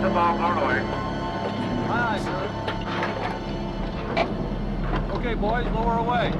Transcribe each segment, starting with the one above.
above Norway. Aye, sir. Okay, boys, lower away.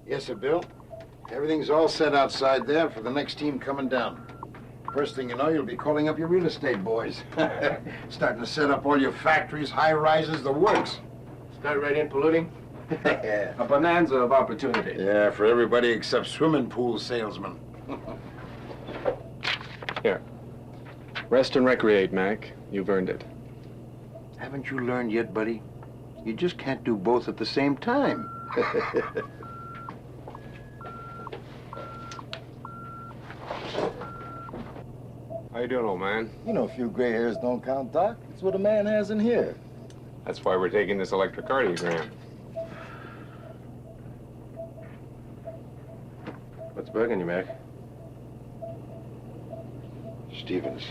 Yes, sir, Bill. Everything's all set outside there for the next team coming down. First thing you know, you'll be calling up your real estate boys. Starting to set up all your factories, high-rises, the works. Start right in polluting? Yeah. A bonanza of opportunity. Yeah, for everybody except swimming pool salesmen. Here. Rest and recreate, Mac. You've earned it. Haven't you learned yet, buddy? You just can't do both at the same time. How you doing, old man? You know, a few gray hairs don't count, Doc. It's what a man has in here. That's why we're taking this electrocardiogram. What's bugging you, Mac? Stevens.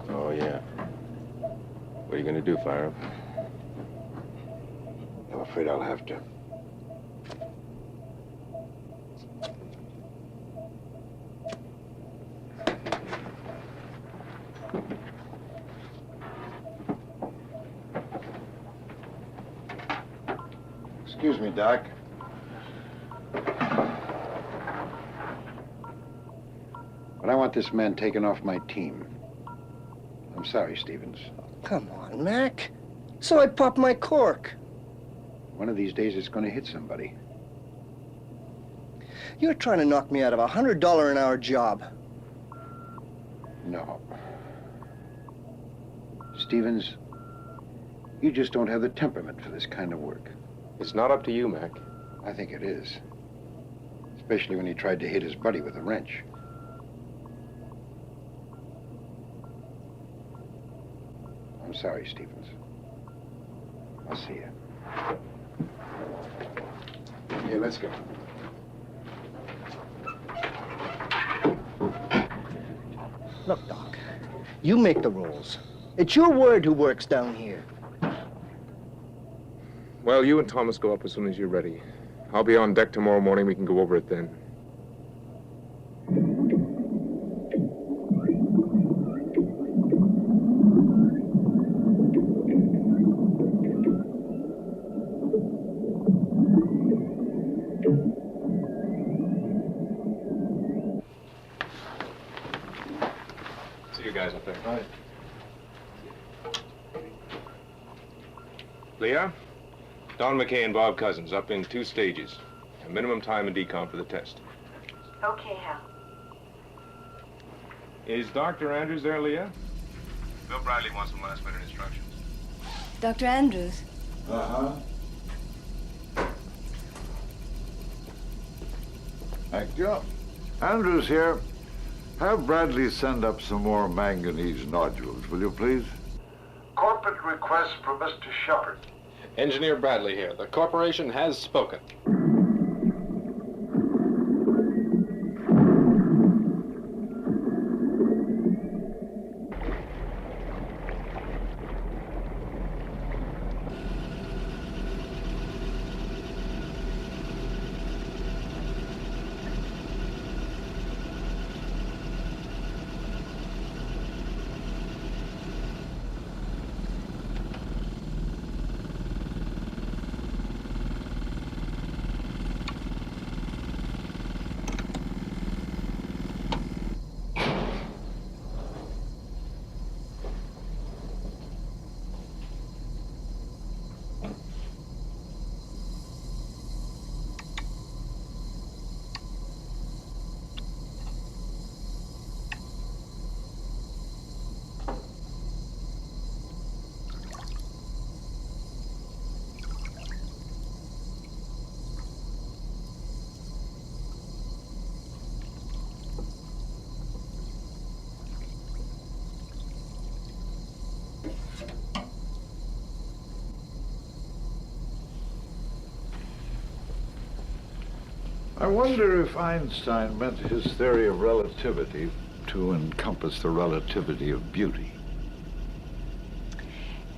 Oh, yeah. What are you gonna do, fire him? I'm afraid I'll have to. Excuse me, Doc. What But I want this man taken off my team. I'm sorry, Stevens. Come on, Mac. So I pop my cork. One of these days it's going to hit somebody. You're trying to knock me out of a $100 an hour job. No. Stevens, you just don't have the temperament for this kind of work. It's not up to you, Mac. I think it is. Especially when he tried to hit his buddy with a wrench. I'm sorry, Stevens. I'll see you. Here, let's go. Look, Doc, you make the rules. It's your word who works down here. Well, you and Thomas go up as soon as you're ready. I'll be on deck tomorrow morning. We can go over it then. See you guys up there. All right. Leah? Don McKay and Bob Cousins up in 2 stages. A minimum time in decom for the test. Okay, Hal. Is Dr. Andrews there, Leah? Bill Bradley wants some last-minute instructions. Dr. Andrews. Uh-huh. Thank you. Andrews here. Have Bradley send up some more manganese nodules, will you please? Corporate request from Mr. Shepard. Engineer Bradley here. The corporation has spoken. I wonder if Einstein meant his theory of relativity to encompass the relativity of beauty.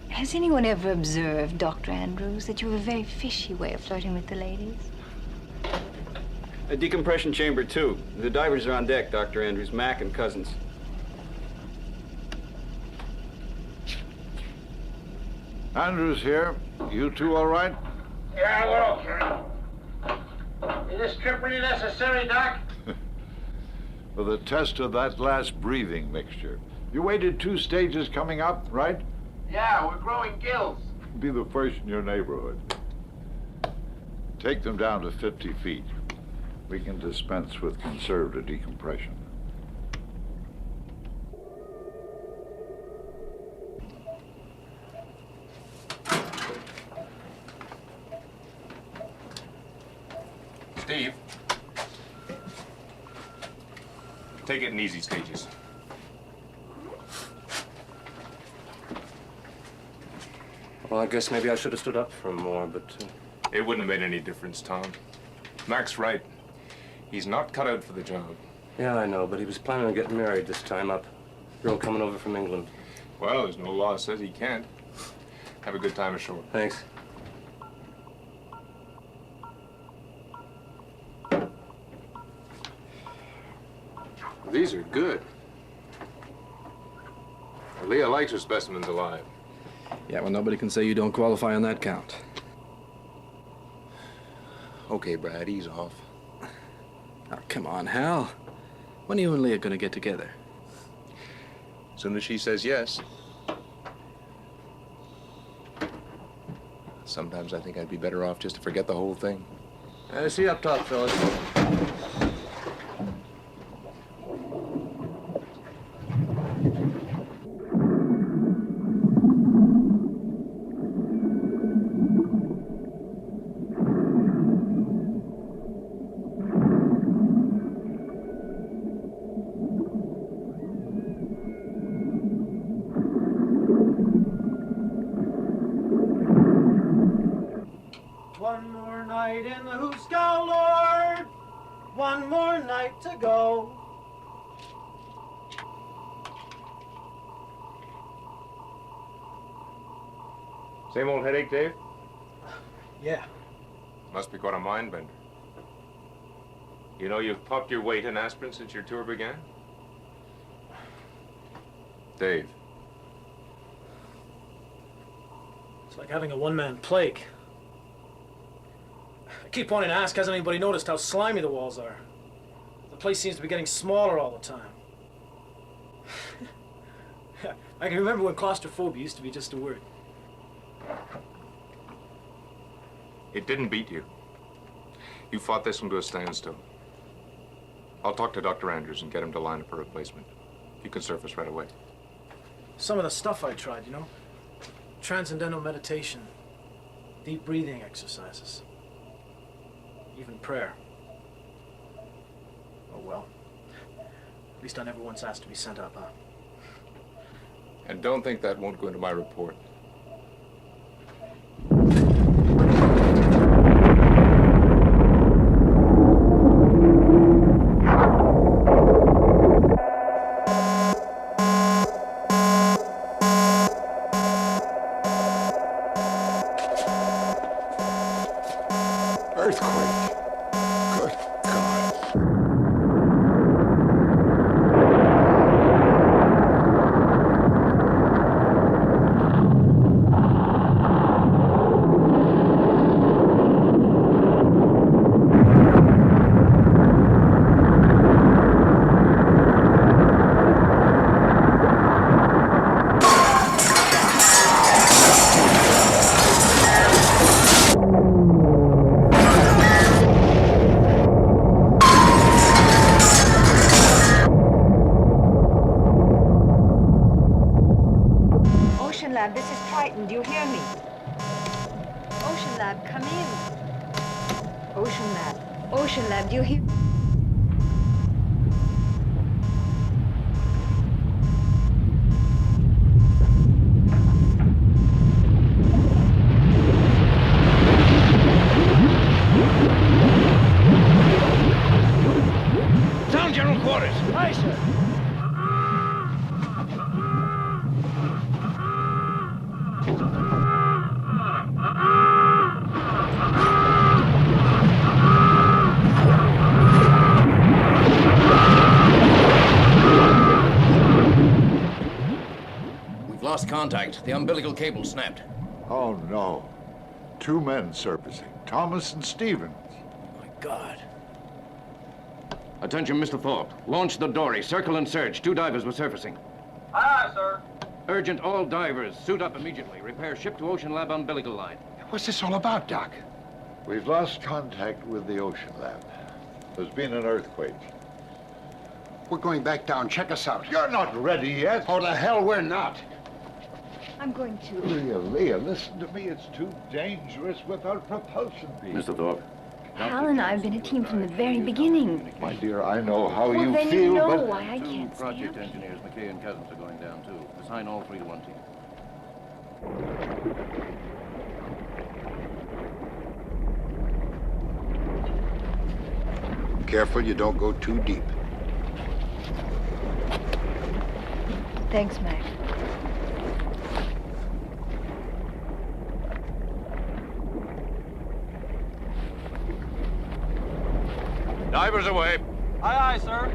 Has anyone ever observed, Dr. Andrews, that you have a very fishy way of flirting with the ladies? A decompression chamber 2. The divers are on deck, Dr. Andrews, Mac and Cousins. Andrews here. You two all right? Yeah, we're okay. Is this trip really necessary, Doc? For the test of that last breathing mixture. You waited 2 stages coming up, right? Yeah, we're growing gills. Be the first in your neighborhood. Take them down to 50 feet. We can dispense with conservative decompression. Steve. Take it in easy stages. Well, I guess maybe I should have stood up for him more, but... It wouldn't have made any difference, Tom. Mac's right. He's not cut out for the job. Yeah, I know, but he was planning on getting married this time up. Girl coming over from England. Well, there's no law that says he can't. Have a good time ashore. Thanks. These are good. Leah likes her specimens alive. Yeah, well, nobody can say you don't qualify on that count. Okay, Brad, ease off. Oh, come on, Hal. When are you and Leah gonna get together? As soon as she says yes. Sometimes I think I'd be better off just to forget the whole thing. See you up top, fellas. One more night in the Hooskow, Lord. One more night to go. Same old headache, Dave? Yeah. Must be quite a mind bender. You know you've popped your weight in aspirin since your tour began? Dave. It's like having a one-man plague. I keep wanting to ask, has anybody noticed how slimy the walls are? The place seems to be getting smaller all the time. I can remember when claustrophobia used to be just a word. It didn't beat you. You fought this one to a standstill. I'll talk to Dr. Andrews and get him to line up a replacement. You can surface right away. Some of the stuff I tried, you know? Transcendental meditation, deep breathing exercises, even prayer. Oh well. At least I never once asked to be sent up, huh? And don't think that won't go into my report. Earthquake. Good God. Ocean Lab, this is Triton. Do you hear me? Ocean Lab, come in. Ocean Lab. Ocean Lab, do you hear? Down, General Quarters. Aye, sir. We've lost contact. The umbilical cable snapped. Oh, no. 2 men surfacing. Thomas and Stevens. My God. Attention, Mr. Thorpe. Launch the dory. Circle and search. 2 divers were surfacing. Aye, aye, sir. Urgent all divers. Suit up immediately. Repair ship to Ocean Lab umbilical line. What's this all about, Doc? We've lost contact with the Ocean Lab. There's been an earthquake. We're going back down. Check us out. You're not ready yet. Oh, the hell we're not. I'm going to. Leah, listen to me. It's too dangerous without propulsion beams. Mr. Thorpe. Hal and I have been a team from the very beginning. My dear, I know how Well, you then feel, you know but... why I can't stay Project up. engineers, McKay and Cousins, are going down, too. Assign all 3 to one team. Careful you don't go too deep. Thanks, Mac. Divers away. Aye, aye, sir.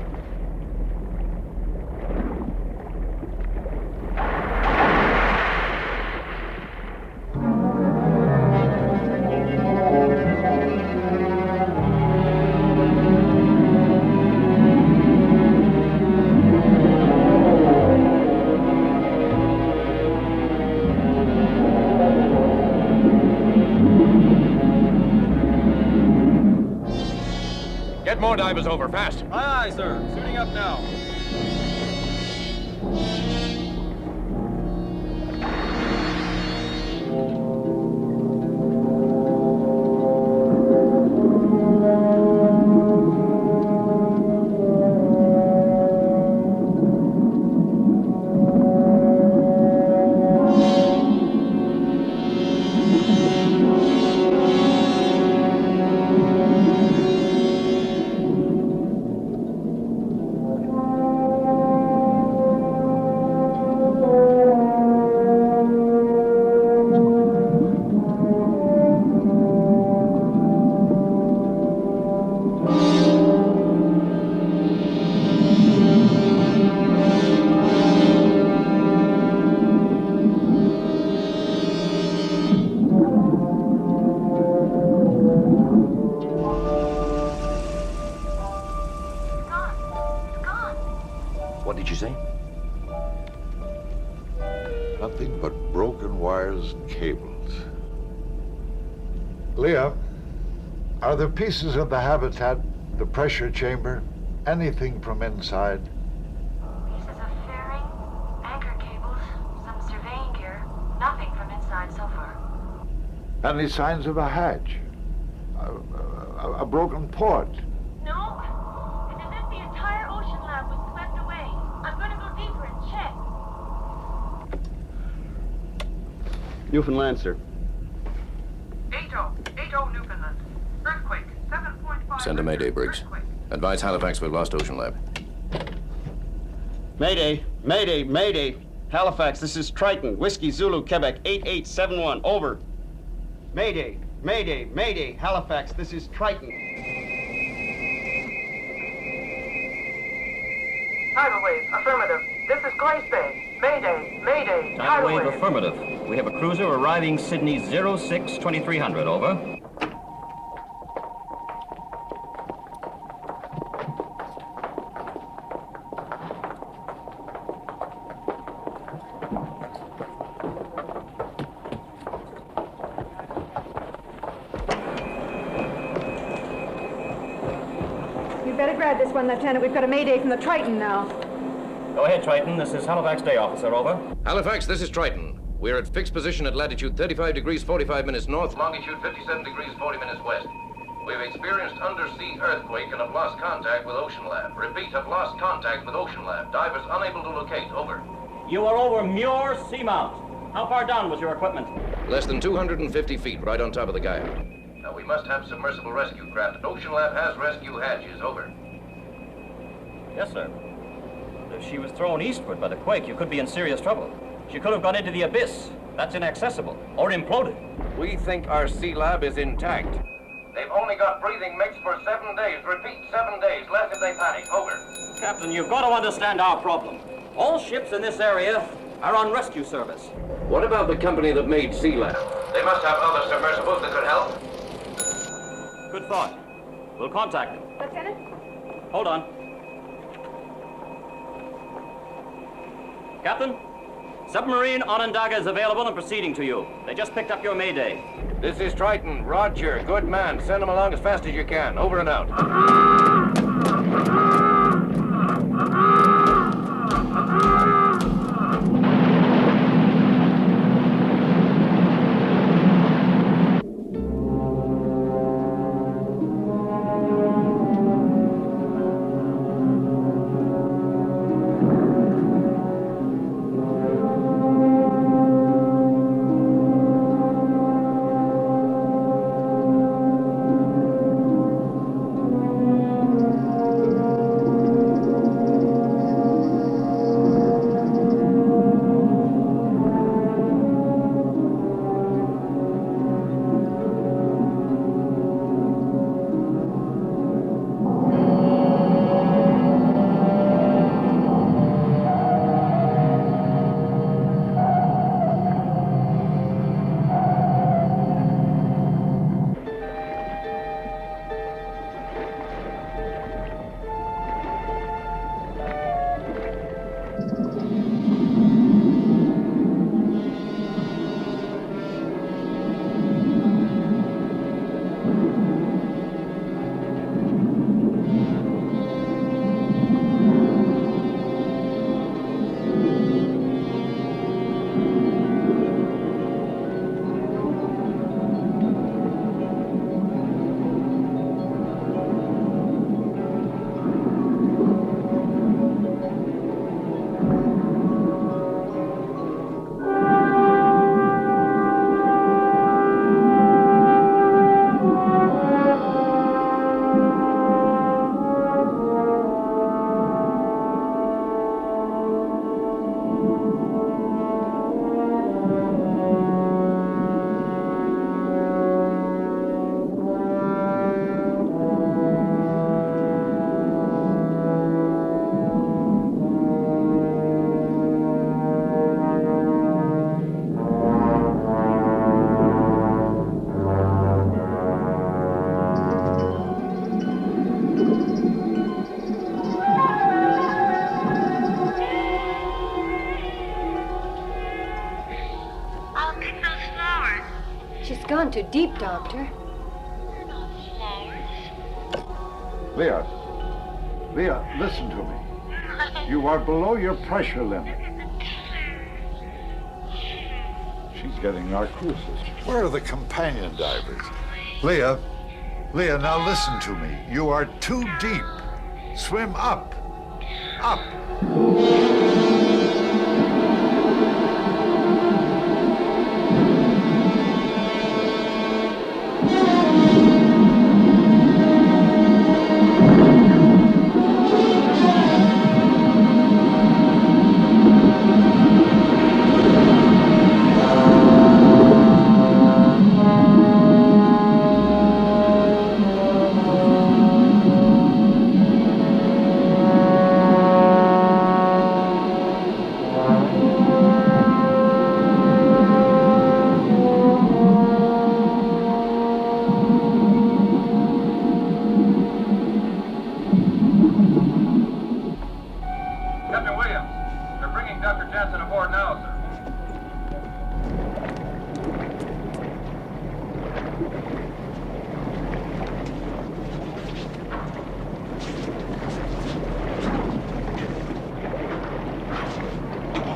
Get more divers over, fast. Aye, aye, sir. Suiting up now. What did you say? Nothing but broken wires and cables. Leah, are there pieces of the habitat, the pressure chamber, anything from inside? Pieces of fairing, anchor cables, some surveying gear. Nothing from inside so far. Any signs of a hatch? A broken port? No. It's as if the entire ocean lab was swept away. I'm going to go deeper and check. Newfoundland, sir. 80 Newfoundland. Earthquake, 7.5. Send a Mayday, Briggs. Advise Halifax we've lost Ocean Lab. Mayday, Mayday, Mayday. Halifax, this is Triton. Whiskey Zulu, Quebec, 8871. Over. Mayday, Mayday, Mayday. Halifax, this is Triton. Tidal wave, affirmative. This is Grace Bay. Mayday, Mayday. Tidal wave affirmative. We have a cruiser arriving Sydney 06-2300. Over. You'd better grab this one, Lieutenant. We've got a mayday from the Triton now. Go ahead, Triton. This is Halifax Day Officer. Over. Halifax, this is Triton. We're at fixed position at latitude 35 degrees 45 minutes north, longitude 57 degrees 40 minutes west. We've experienced undersea earthquake and have lost contact with Ocean Lab. Repeat, have lost contact with Ocean Lab. Divers unable to locate. Over. You are over Muir Seamount. How far down was your equipment? Less than 250 feet, right on top of the Gaia. Now, we must have submersible rescue craft. Ocean Lab has rescue hatches. Over. Yes, sir. If she was thrown eastward by the quake, you could be in serious trouble. She could have gone into the abyss. That's inaccessible. Or imploded. We think our sea lab is intact. They've only got breathing mix for 7 days. Repeat, 7 days. Less if they panic. Over. Captain, you've got to understand our problem. All ships in this area are on rescue service. What about the company that made Sea Lab? They must have other submersibles that could help. Good thought. We'll contact them. Lieutenant? Hold on. Captain, submarine Onondaga is available and proceeding to you. They just picked up your Mayday. This is Triton. Roger. Good man. Send them along as fast as you can. Over and out. deep, Doctor. Leah. Leah, listen to me. You are below your pressure limit. She's getting narcosis. Where are the companion divers? Leah, Leah, now listen to me. You are too deep. Swim up. Up. Captain Williams, they're bringing Dr. Jansen aboard now, sir.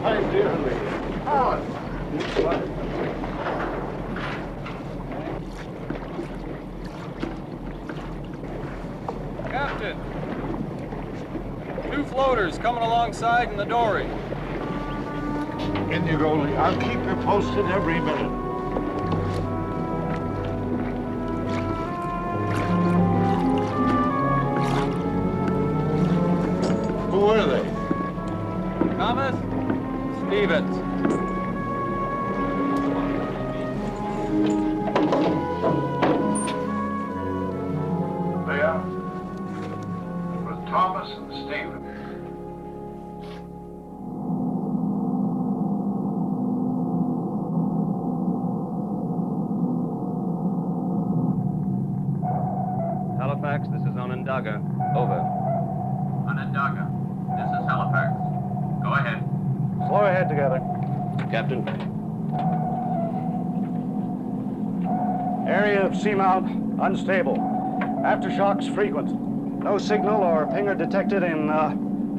My dear Leah. Captain! 2 floaters coming alongside in the dory. In you go, Leah. I'll keep you posted every minute. Who are they? Thomas Stevens. Leah, it was Thomas and Stephen. Halifax, this is Onondaga. Over. Onondaga, this is Halifax. Go ahead. Slow ahead together. Captain. Area of seamount unstable. Aftershocks frequent. No signal or pinger detected in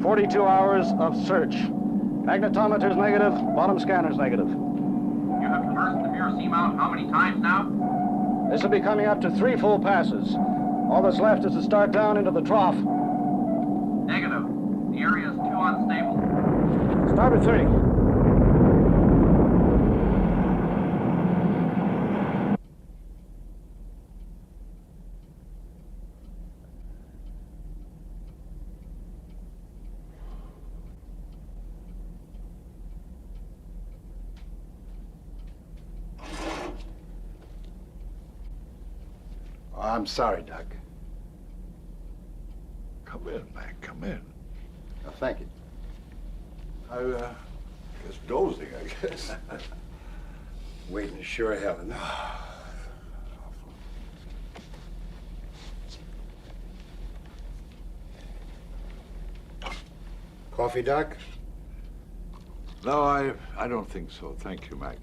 42 hours of search. Magnetometers negative, bottom scanners negative. You have traversed the mirror seamount how many times now? This will be coming up to 3 full passes. All that's left is to start down into the trough. Negative. The area is too unstable. Starboard 30. I'm sorry, Doc. Come in, man. Come in. Oh, thank you. I guess dozing, I guess. Waiting is sure heaven. Coffee, Doc? No, I don't think so. Thank you, Mac.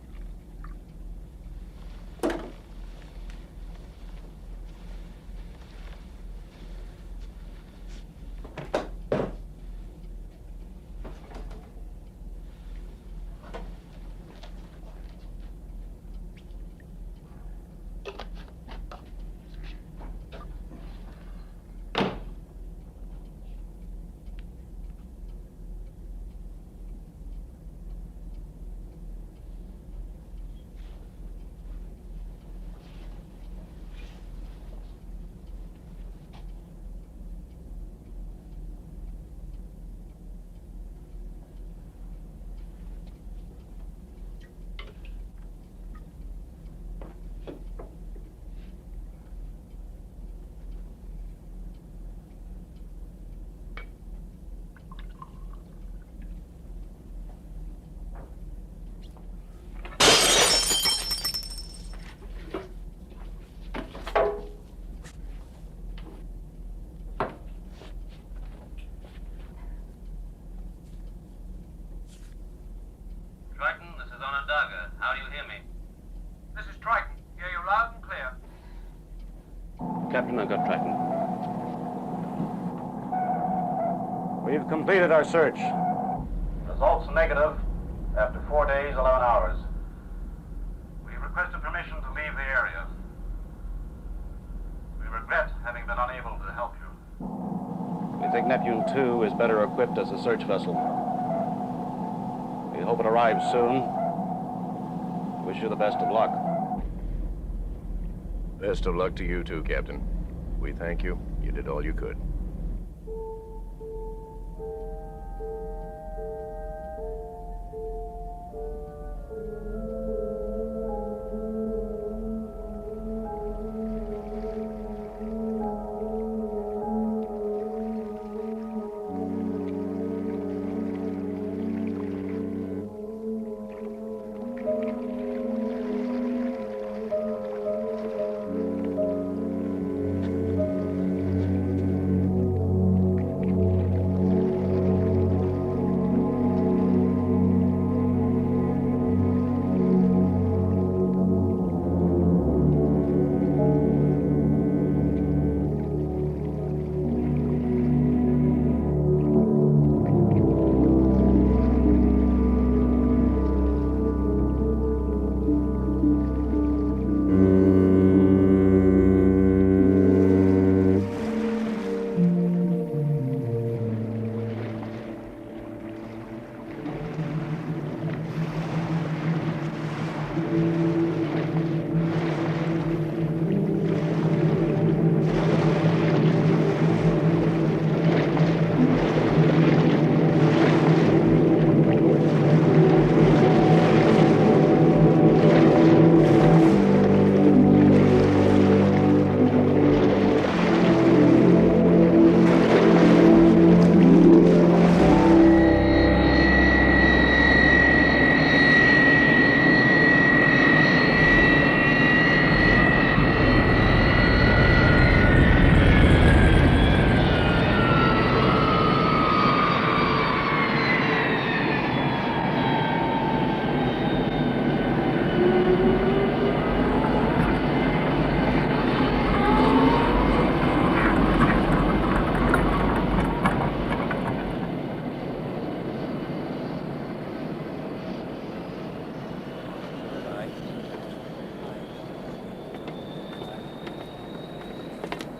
Captain. I've got Triton. We've completed our search. Results negative after 4 days, 11 hours. We've requested permission to leave the area. We regret having been unable to help you. We think Neptune 2 is better equipped as a search vessel. We hope it arrives soon. Wish you the best of luck. Best of luck to you too, Captain. We thank you. You did all you could.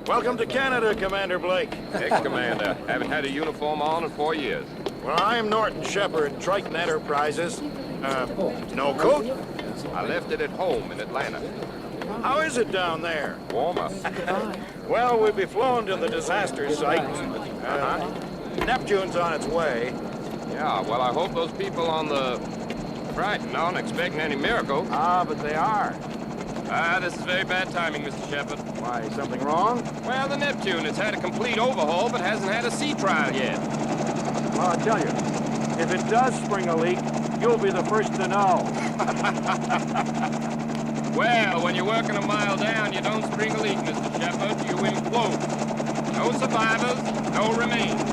Welcome to Canada, Commander Blake. Ex-commander. Haven't had a uniform on in 4 years. Well, I am Norton Shepard, Triton Enterprises. No coat? I left it at home in Atlanta. How is it down there? Warmer. Well, we'll be flown to the disaster site. Neptune's on its way. Yeah, well, I hope those people on the Triton aren't expecting any miracle. Ah, but they are. This is very bad timing, Mr. Shepard. Why, something wrong? Well, the Neptune has had a complete overhaul, but hasn't had a sea trial yet. Well, I'll tell you, if it does spring a leak, you'll be the first to know. Well, when you're working a mile down, you don't spring a leak, Mr. Shepard. You implode. No survivors, no remains.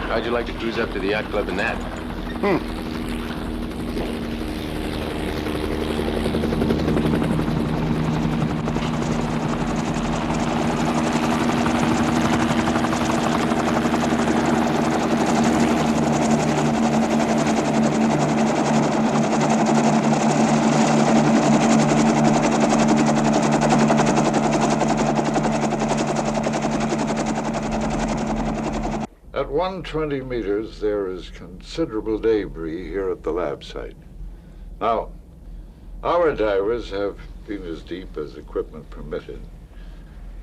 How'd you like to cruise up to the yacht club in that? At 120 meters, there is considerable debris here at the lab site. Now, our divers have been as deep as equipment permitted,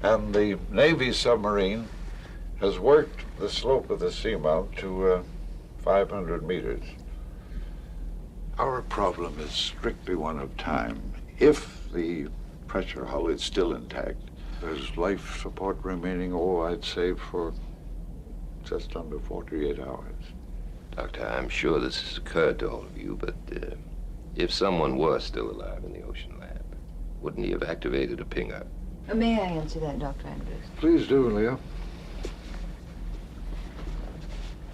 and the Navy submarine has worked the slope of the seamount to 500 meters. Our problem is strictly one of time. If the pressure hull is still intact, there's life support remaining, I'd say for just under 48 hours. Doctor, I'm sure this has occurred to all of you, but if someone was still alive in the ocean lab, wouldn't he have activated a ping-up? May I answer that, Dr. Andrews? Please do, Leah.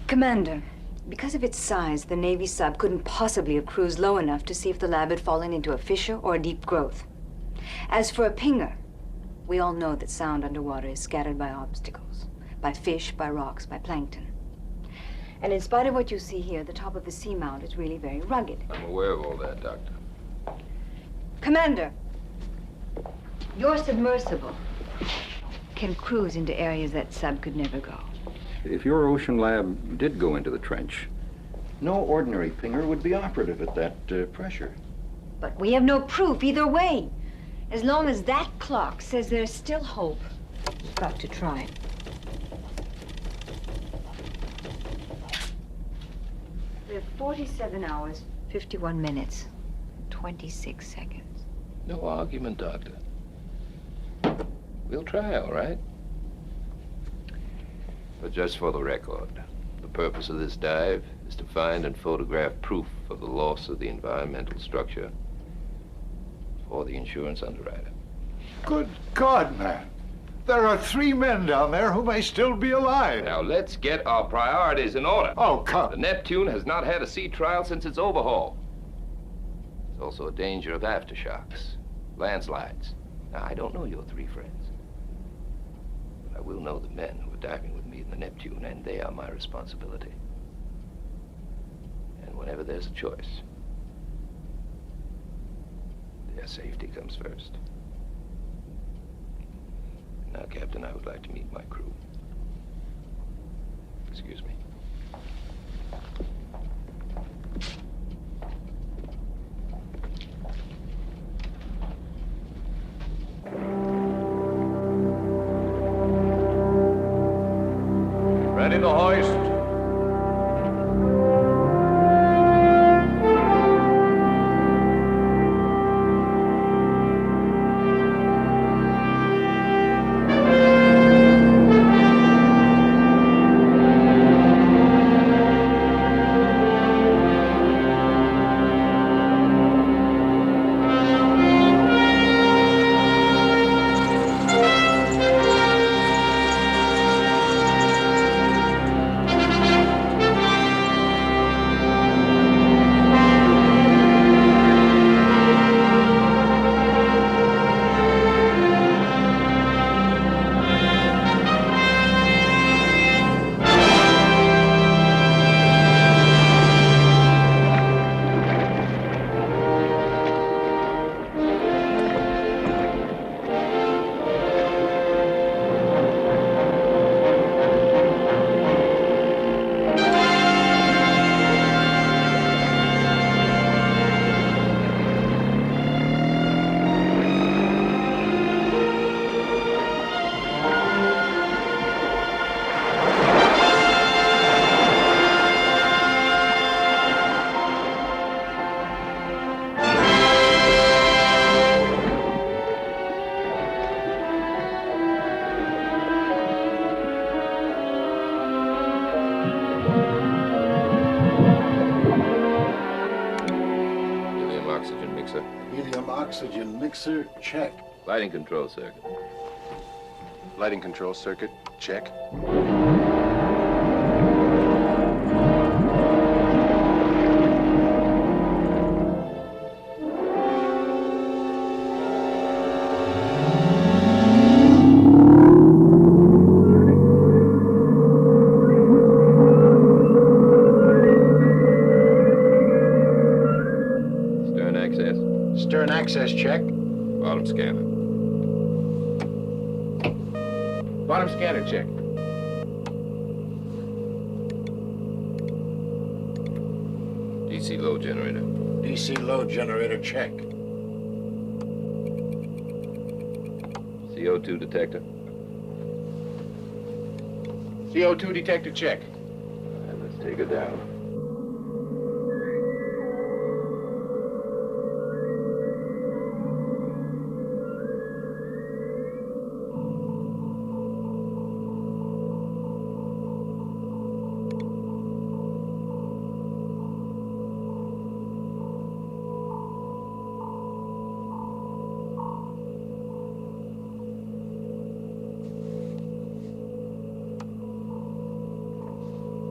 Commander, because of its size, the Navy sub couldn't possibly have cruised low enough to see if the lab had fallen into a fissure or a deep growth. As for a pinger, we all know that sound underwater is scattered by obstacles, by fish, by rocks, by plankton. And in spite of what you see here, the top of the seamount is really very rugged. I'm aware of all that, Doctor. Commander, your submersible can cruise into areas that sub could never go. If your ocean lab did go into the trench, no ordinary pinger would be operative at that pressure. But we have no proof either way. As long as that clock says there's still hope, we've got to try. We have 47 hours, 51 minutes, 26 seconds. No argument, Doctor. We'll try, all right? But just for the record, the purpose of this dive is to find and photograph proof of the loss of the environmental structure for the insurance underwriter. Good God, man. There are 3 men down there who may still be alive. Now, let's get our priorities in order. Oh, come. The Neptune has not had a sea trial since its overhaul. There's also a danger of aftershocks, landslides. Now, I don't know your 3 friends. But I will know the men who are diving with me in the Neptune, and they are my responsibility. And whenever there's a choice, their safety comes first. Now, Captain, I would like to meet my crew. Excuse me. Ready to hoist. Oxygen mixer, check. Lighting control circuit. Lighting control circuit, check. Stern access. Stern access, check. Bottom scanner. Bottom scanner, check. DC load generator. DC load generator, check. CO2 detector. CO2 detector, check. All right, let's take her down.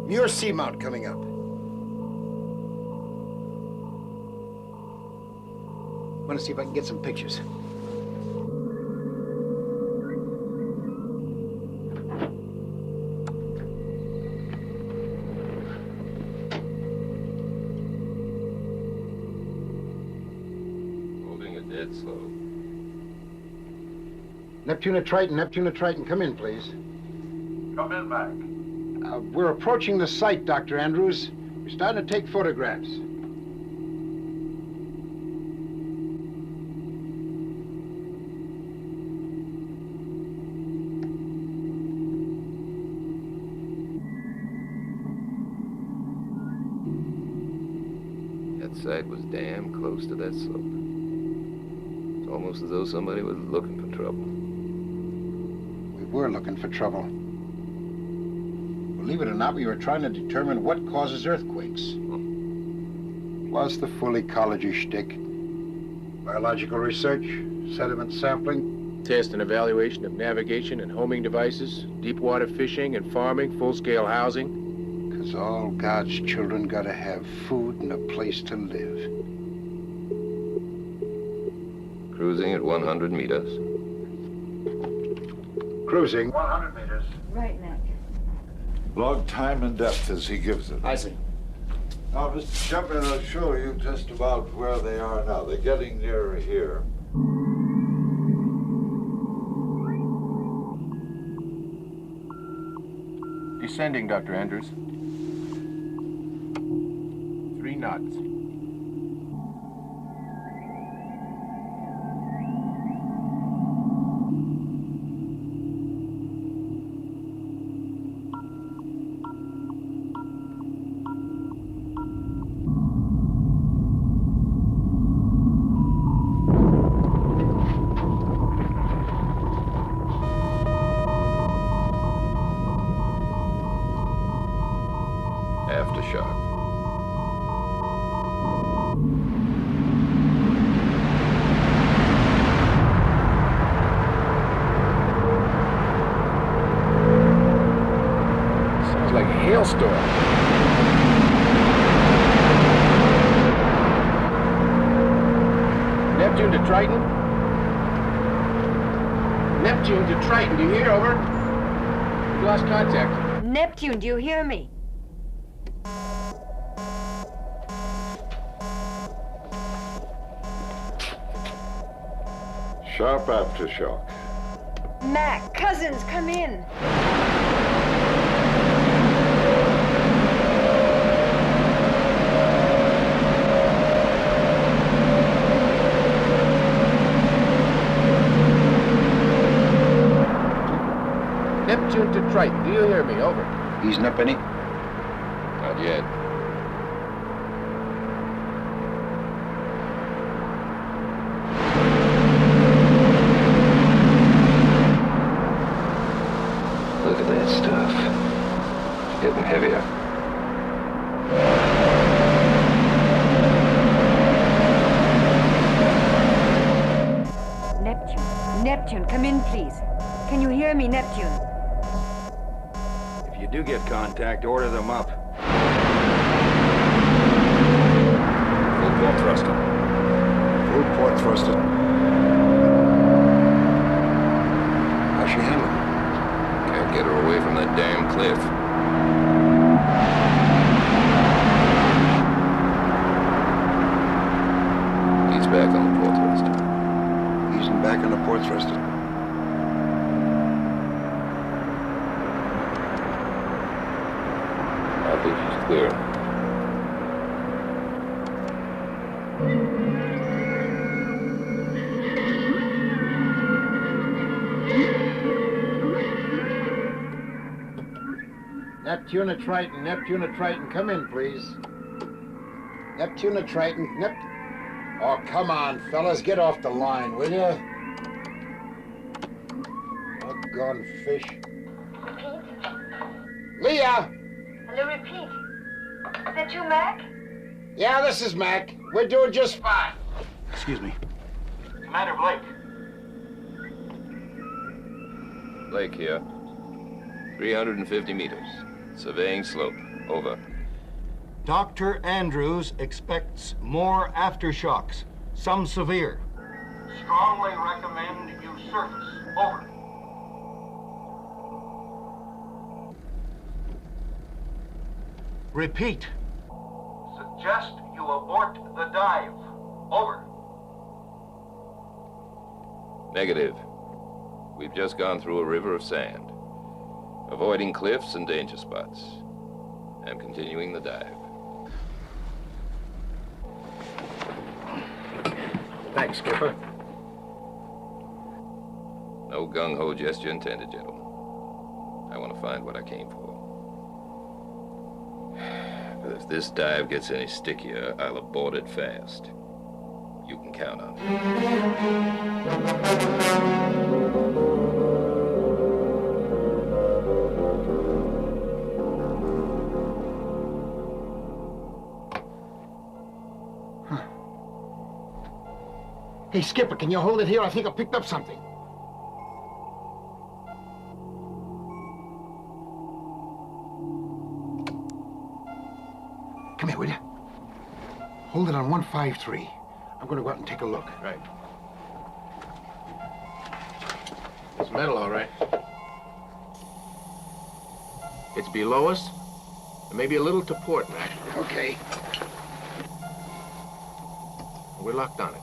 Muir Seamount coming up. Want to see if I can get some pictures. Holding a dead slow. Neptune to Triton, come in, please. Come in, Mac. We're approaching the site, Dr. Andrews. We're starting to take photographs. That site was damn close to that slope. It's almost as though somebody was looking for trouble. We were looking for trouble. Believe it or not, we were trying to determine what causes earthquakes. Was the full ecology shtick. Biological research, sediment sampling. Test and evaluation of navigation and homing devices, deep water fishing and farming, full-scale housing. 'Cause all God's children gotta have food and a place to live. Cruising at 100 meters. Cruising. 100 meters. Right, Mac. Log time and depth as he gives it. I see. Now, Mr. Chapman, I'll show you just about where they are now. They're getting nearer here. Descending, Dr. Andrews. 3 knots. Aftershock. Sounds like a hailstorm. Neptune to Triton. Neptune to Triton, do you hear? Over. We've lost contact. Neptune, do you hear me? Sharp aftershock. Mac, cousins, come in. Neptune to Triton, do you hear me? Over. Easing up any? Not yet. Look at that stuff. It's getting heavier. Neptune, come in, please. Can you hear me, Neptune? If you do get contact, order them up. Full port thruster. Full port thruster. How's she handling? Can't get her away from that damn cliff. He's back on the port thruster. Easing back on the port thruster. I think she's clear. Neptune to Triton, come in, please. Neptune to Triton, Oh, come on, fellas, get off the line, will you? Doggone fish. Leah! Hello, repeat. Is that you, Mac? Yeah, this is Mac. We're doing just fine. Excuse me. Commander Blake. Blake here. 350 meters. Surveying slope. Over. Dr. Andrews expects more aftershocks, some severe. Strongly recommend you surface. Over. Repeat. Suggest you abort the dive. Over. Negative. We've just gone through a river of sand, avoiding cliffs and danger spots. I'm continuing the dive. Thanks, Skipper. No gung-ho gesture intended, gentlemen. I want to find what I came for. But if this dive gets any stickier, I'll abort it fast. You can count on Hey, Skipper, can you hold it here? I think I picked up something. Come here, will you? Hold it on 153. I'm going to go out and take a look. Right. It's metal, all right. It's below us, and maybe a little to port, Mac. Okay. We're locked on it.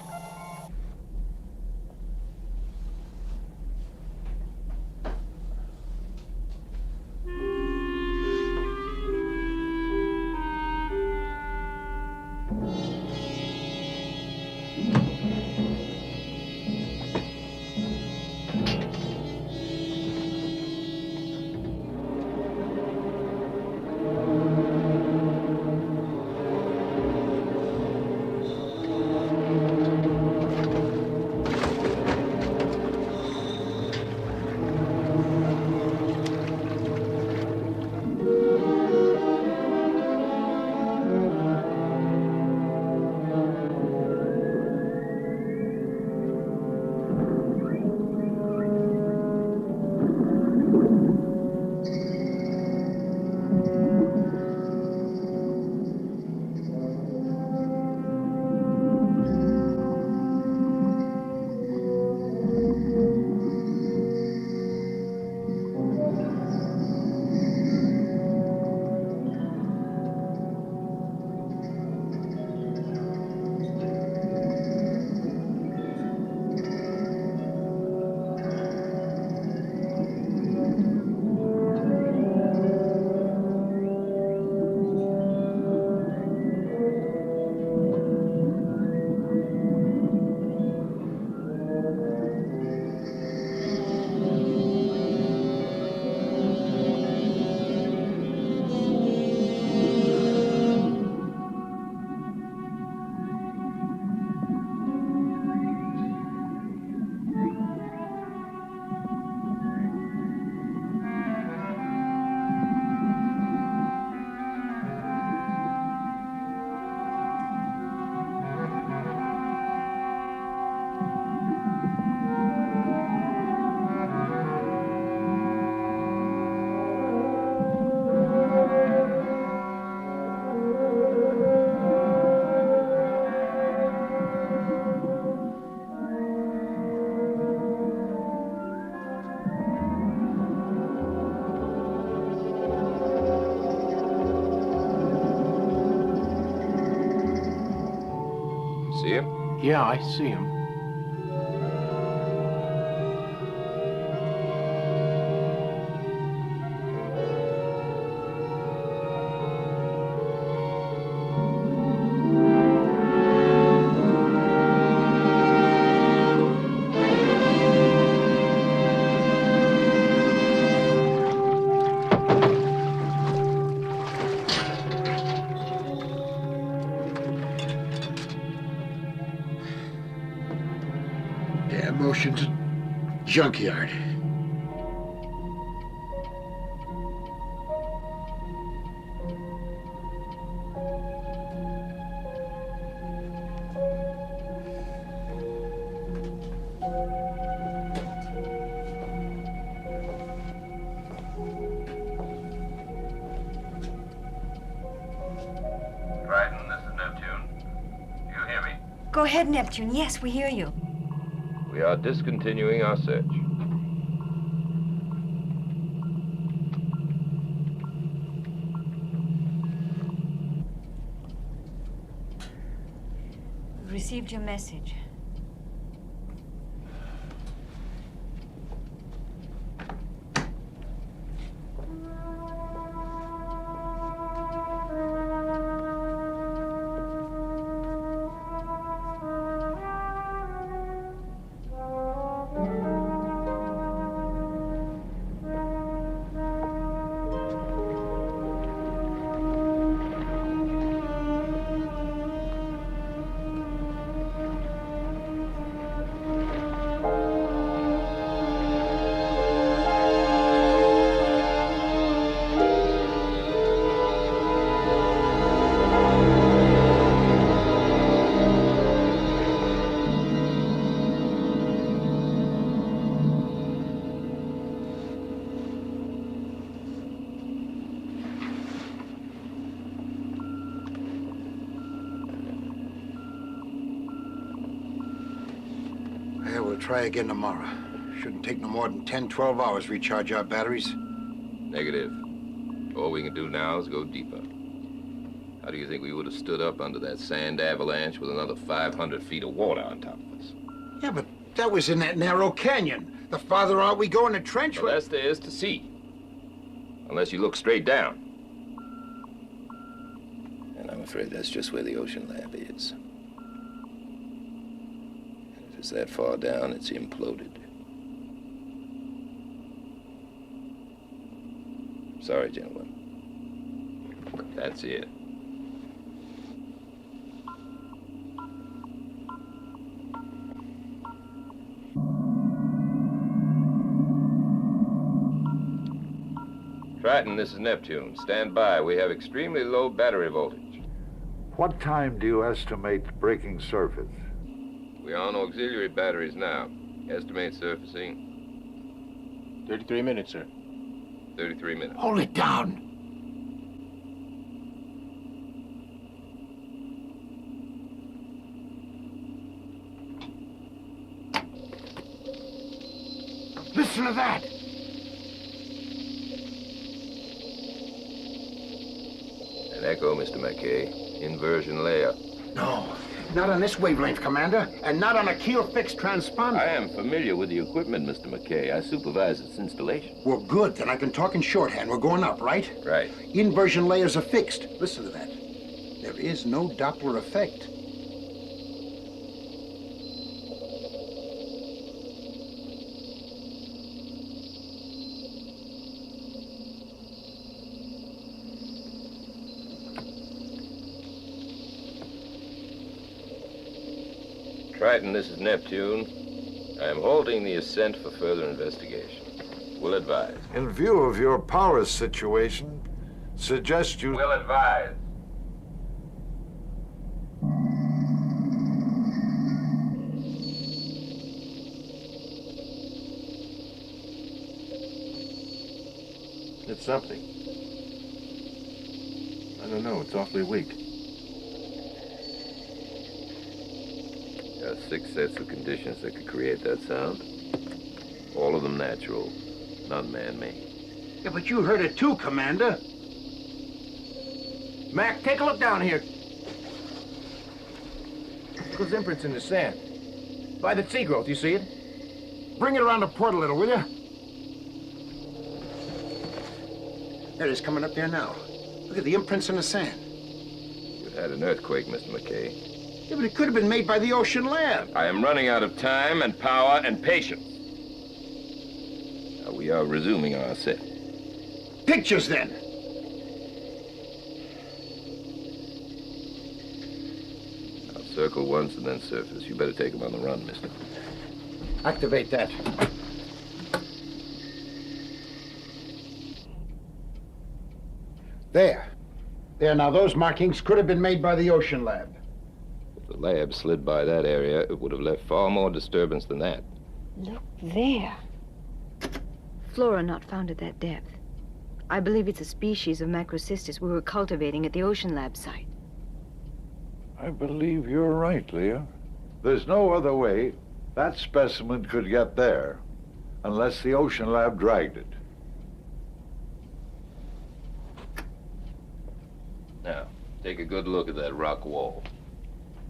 See him? Yeah, I see him. Ocean's junkyard. ahead, Neptune. Yes, we hear you. We are discontinuing our search. Received your message. Yeah, we'll try again tomorrow. Shouldn't take no more than 10, 12 hours to recharge our batteries. Negative. All we can do now is go deeper. How do you think we would have stood up under that sand avalanche with another 500 feet of water on top of us? Yeah, but that was in that narrow canyon. The farther out we go in the trench... The less there is to see. Unless you look straight down. And I'm afraid that's just where the ocean lab is. If it's that far down, it's imploded. Sorry, gentlemen. That's it. Triton, this is Neptune. Stand by. We have extremely low battery voltage. What time do you estimate breaking surface? We are on auxiliary batteries now. Estimate surfacing. 33 minutes, sir. 33 minutes. Hold it down. Listen to that. An echo, Mr. McKay. Inversion layer. No, not on this wavelength, Commander, and not on a keel-fixed transponder. I am familiar with the equipment, Mr. McKay. I supervise its installation. Well, good. Then I can talk in shorthand. We're going up, right? Right. Inversion layers are fixed. Listen to that. There is no Doppler effect. Triton, this is Neptune. I am halting the ascent for further investigation. Will advise. In view of your power situation, suggest you... Will advise. It's something. I don't know, it's awfully weak. There are 6 sets of conditions that could create that sound. All of them natural, none man-made. Yeah, but you heard it too, Commander. Mac, take a look down here. Those imprints in the sand. By the sea growth, you see it? Bring it around the port a little, will you? There it is, coming up there now. Look at the imprints in the sand. We've had an earthquake, Mr. McKay. Yeah, but it could have been made by the ocean lab. I am running out of time and power and patience. Now, we are resuming our ascent. Pictures, then. I'll circle once and then surface. You better take them on the run, mister. Activate that. There. There, now those markings could have been made by the ocean lab. If the lab slid by that area, it would have left far more disturbance than that. Look there. Flora not found at that depth. I believe it's a species of macrocystis we were cultivating at the ocean lab site. I believe you're right, Leah. There's no other way that specimen could get there unless the ocean lab dragged it. Now, take a good look at that rock wall.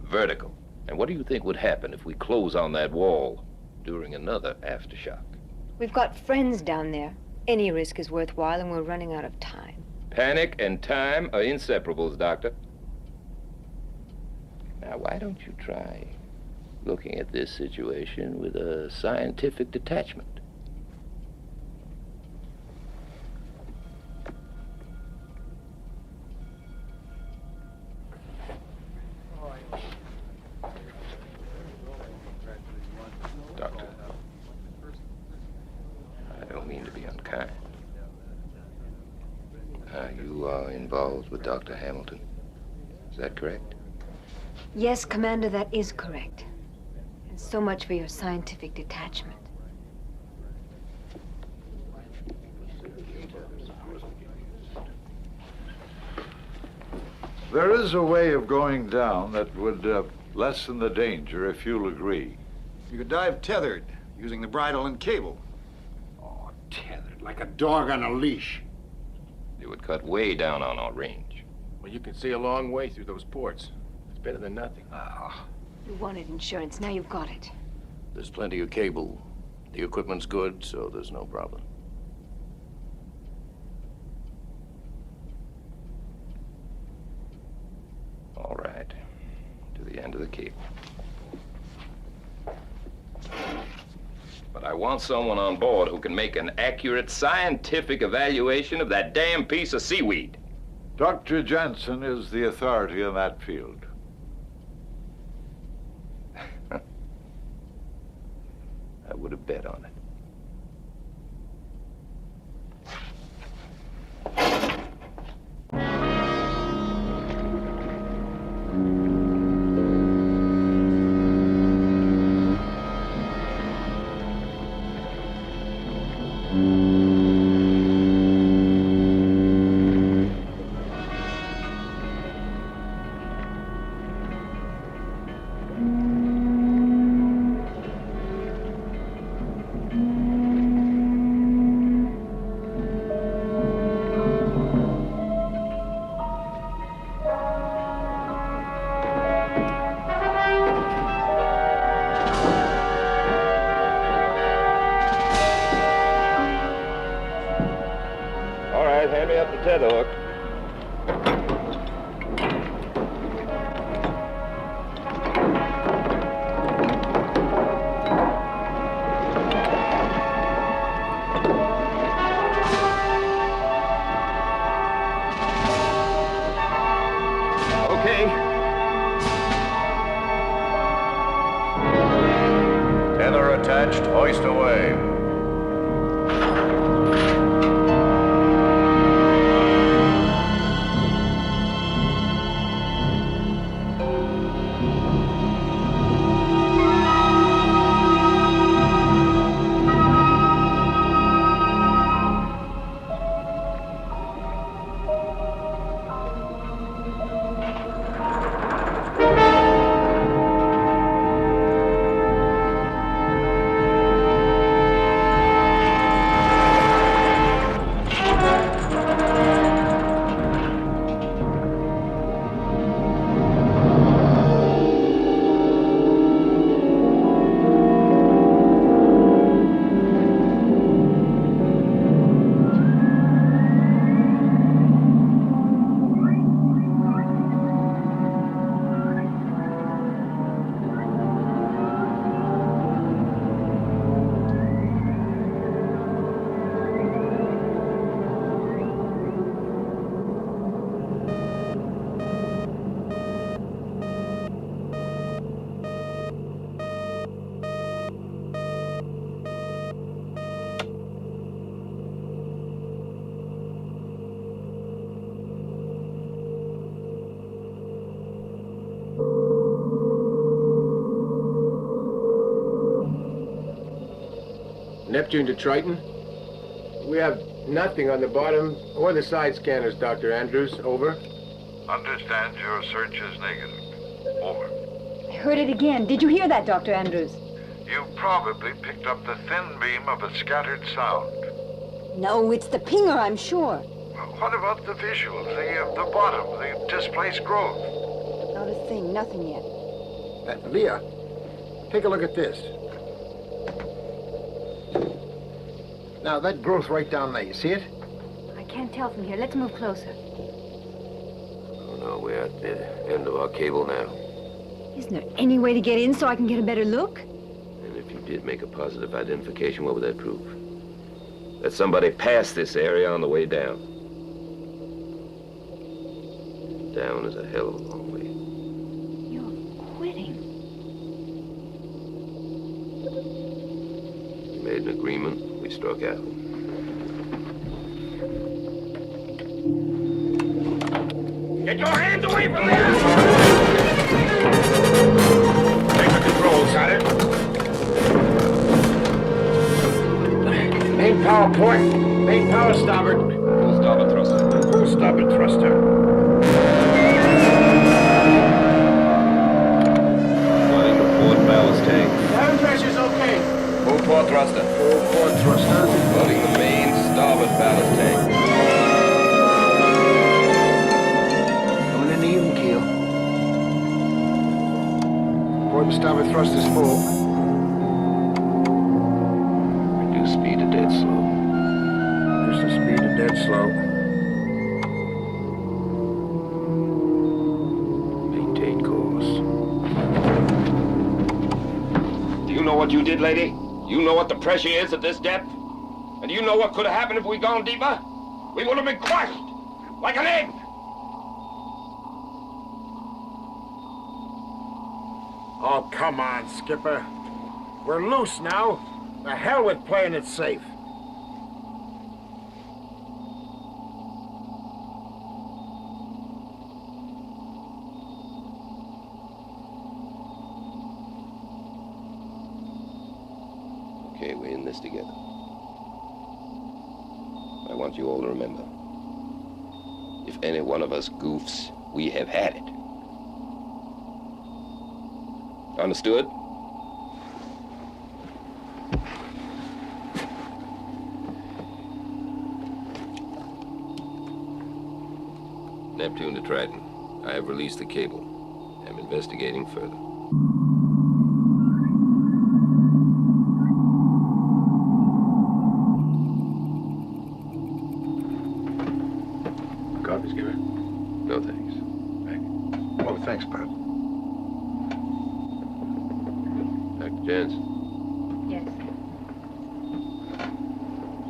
Vertical. And what do you think would happen if we close on that wall during another aftershock? We've got friends down there. Any risk is worthwhile, and we're running out of time. Panic and time are inseparables, Doctor. Now, why don't you try looking at this situation with a scientific detachment? Doctor, I don't mean to be unkind. You are involved with Dr. Hamilton. Is that correct? Yes, Commander, that is correct. And so much for your scientific detachment. There is a way of going down that would lessen the danger, if you'll agree. You could dive tethered, using the bridle and cable. Oh, tethered, like a dog on a leash. It would cut way down on our range. Well, you can see a long way through those ports. It's better than nothing. You wanted insurance, now you've got it. There's plenty of cable. The equipment's good, so there's no problem. All right. To the end of the cable. But I want someone on board who can make an accurate scientific evaluation of that damn piece of seaweed. Dr. Jensen is the authority in that field. I would have bet on it. Hand me up the tether hook. Okay. Tether attached, hoist away. Neptune to Triton. We have nothing on the bottom or the side scanners, Dr. Andrews. Over. Understand your search is negative. Over. heard it again. Did you hear that, Dr. Andrews? You probably picked up the thin beam of a scattered sound. No, it's the pinger, I'm sure. What about the visual, the bottom, the displaced growth? Not a thing, nothing yet. Leah, take a look at this. Now, that growth right down there, you see it? I can't tell from here. Let's move closer. Oh, no, we're at the end of our cable now. Isn't there any way to get in so I can get a better look? And if you did make a positive identification, what would that prove? That somebody passed this area on the way down. Down is a hell of a long way. You're quitting. We made an agreement. We struck out. Get your hands away from there! Take the controls, got it? Main power port. Main power starboard. Full starboard thruster. Full starboard thruster. Flooding the port ballast tank. Air pressure's okay. Full port thruster. Full port thruster. Flooding the main starboard ballast tank. Coming in the even keel. Port and starboard thrusters full. Reduce speed to dead slow. Reduce the speed to dead slow. Maintain course. Do you know what you did, lady? You know what the pressure is at this depth? And do you know what could have happened if we'd gone deeper? We would have been crushed like an egg. Oh, come on, Skipper. We're loose now. The hell with playing it safe. Okay, we're in this together. I want you all to remember. If any one of us goofs, we have had it. Understood? Neptune to Triton. I have released the cable. I'm investigating further. Copies, Skipper. No thanks. Back. Oh, thanks, Pop. Dr. Jensen, Yes.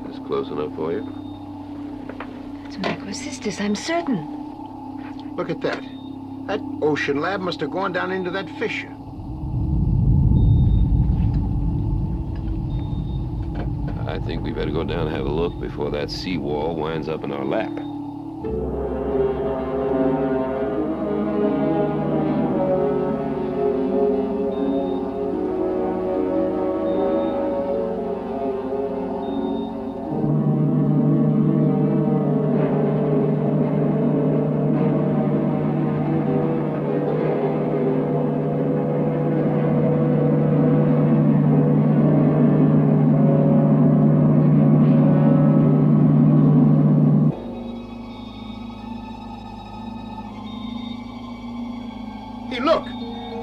is this close enough for you? That's Microcystis, I'm certain. Look at that. That ocean lab must have gone down into that fissure. I think we better go down and have a look before that seawall winds up in our lap. Hey, look!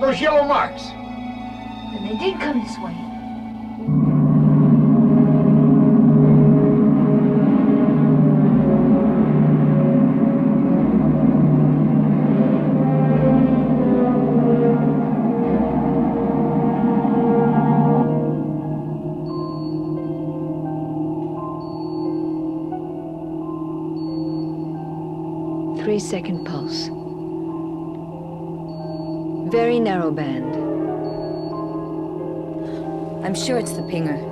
Those yellow marks. Then they did come this way. Three-second pulse. Very narrow band. I'm sure it's the pinger.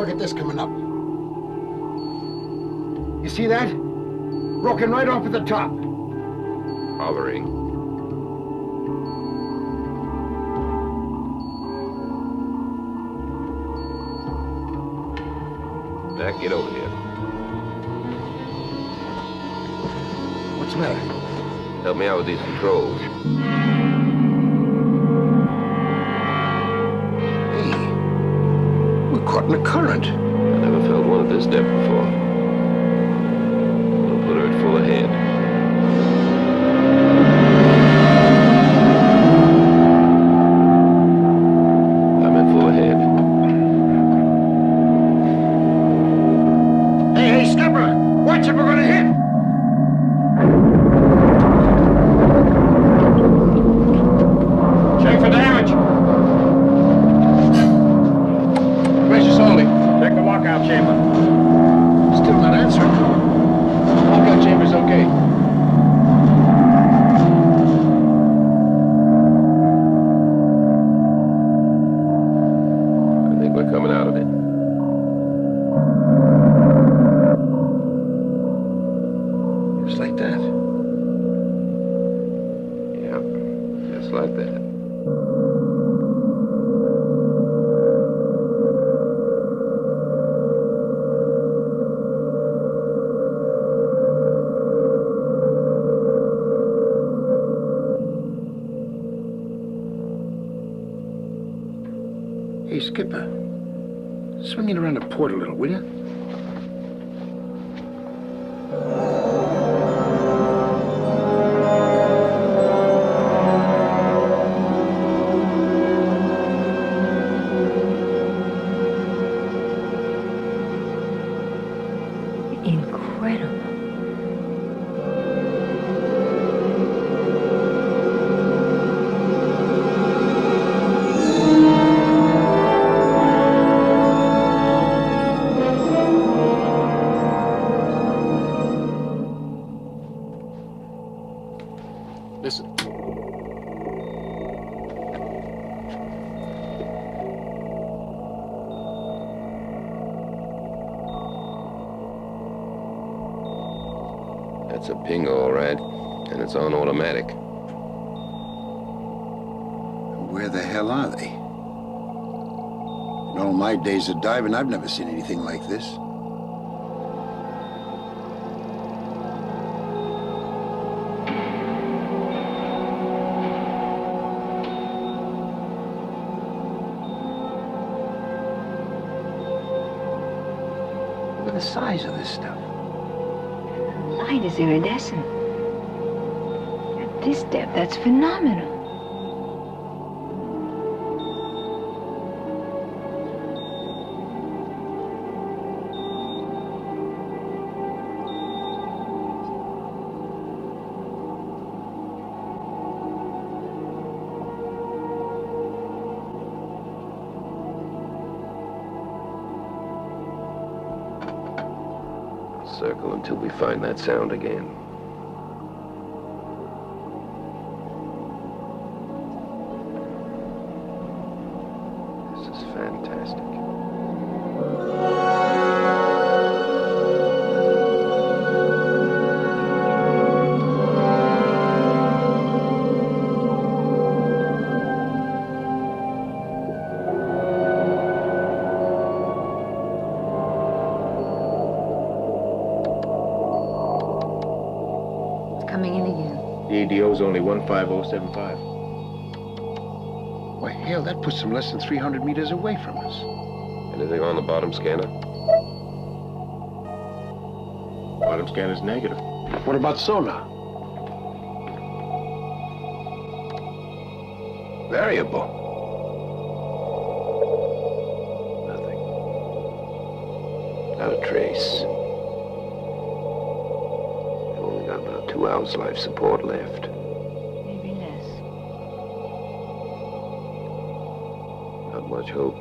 look at this coming up. You see that? Broken right off at the top. Hovering. Mac, get over here. What's the matter? Help me out with these controls. Hey, we're caught in a current. I never felt one at this depth before. We'll put her at full ahead. I'm at full ahead. Hey, skipper! Watch it, we're gonna hit! Check for damage. Precious only. Check the lockout chamber. Still not answering. Lockout chamber's okay. I think we're coming out of it. Just like that. Yeah, just like that. Hey, skipper. Swing it around the port a little, will you? Incredible. Listen. That's a ping, all right. And it's on automatic. Where the hell are they? In all my days of diving, I've never seen anything like this. Look at the size of this stuff. Light is iridescent. At this depth, that's phenomenal. Circle until we find that sound again. This is fantastic. Coming in again. The ADO's only 15075. Why, hell, that puts them less than 300 meters away from us. Anything on the bottom scanner? Bottom scanner's negative. What about sonar? Variable. Nothing. Not a trace. They've only got about 2 hours life support left. Maybe less. Not much hope.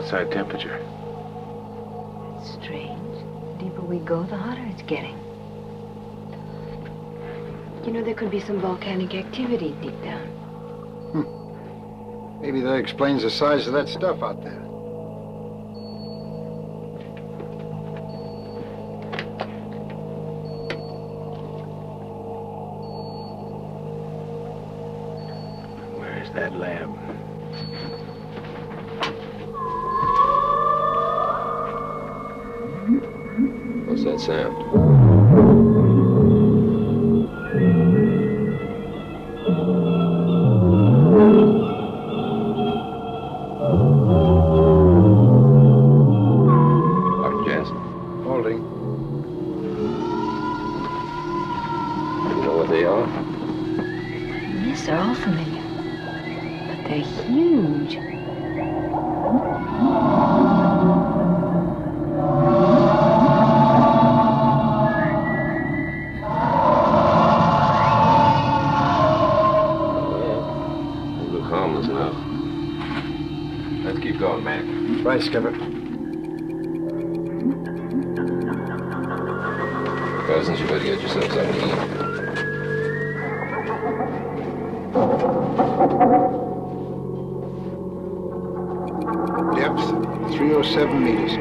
outside temperature. Strange. The deeper we go, the hotter it's getting. You know, there could be some volcanic activity deep down. Maybe that explains the size of that stuff out there. Where's that lab? What's that sound? Dr. Jansen. Holding. You know what they are? Yes, they're all familiar. But they're huge. They look harmless enough. Let's keep going, Mac. Right, Skipper. Cousins, you better get yourself something to eat. Depth, 307 meters.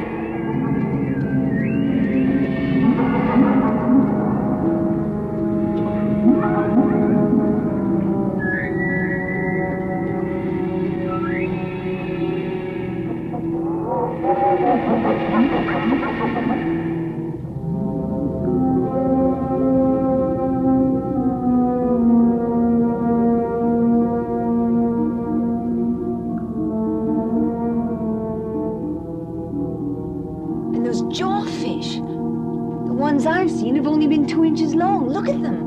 And those jawfish, the ones I've seen have only been 2 inches long. Look at them.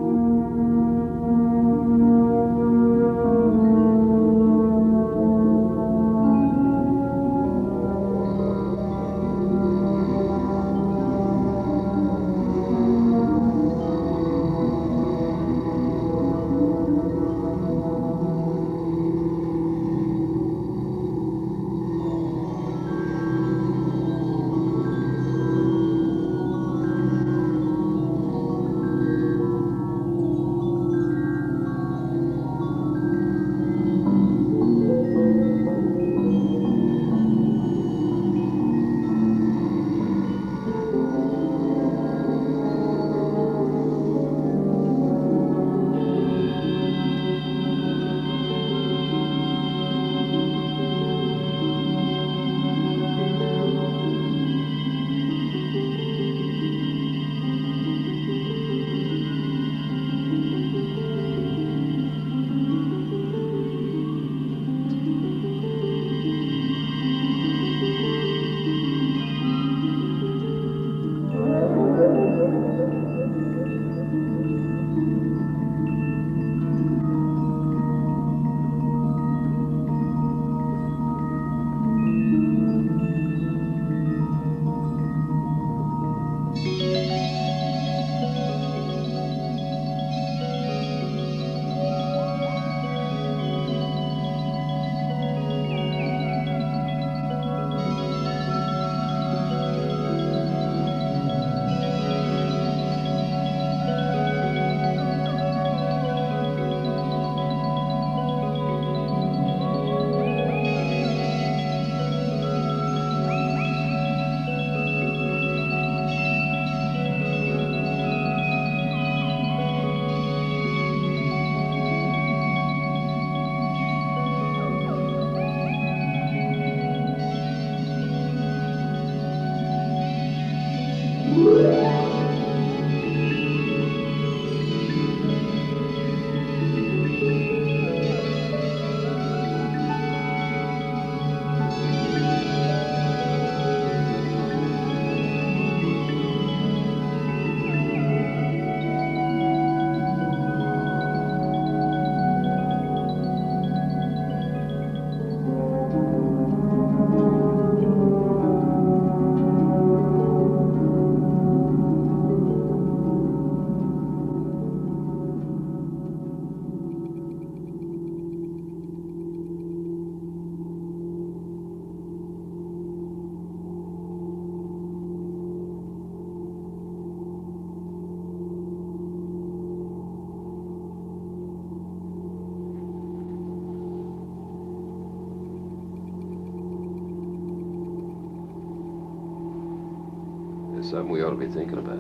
There's something we ought to be thinking about.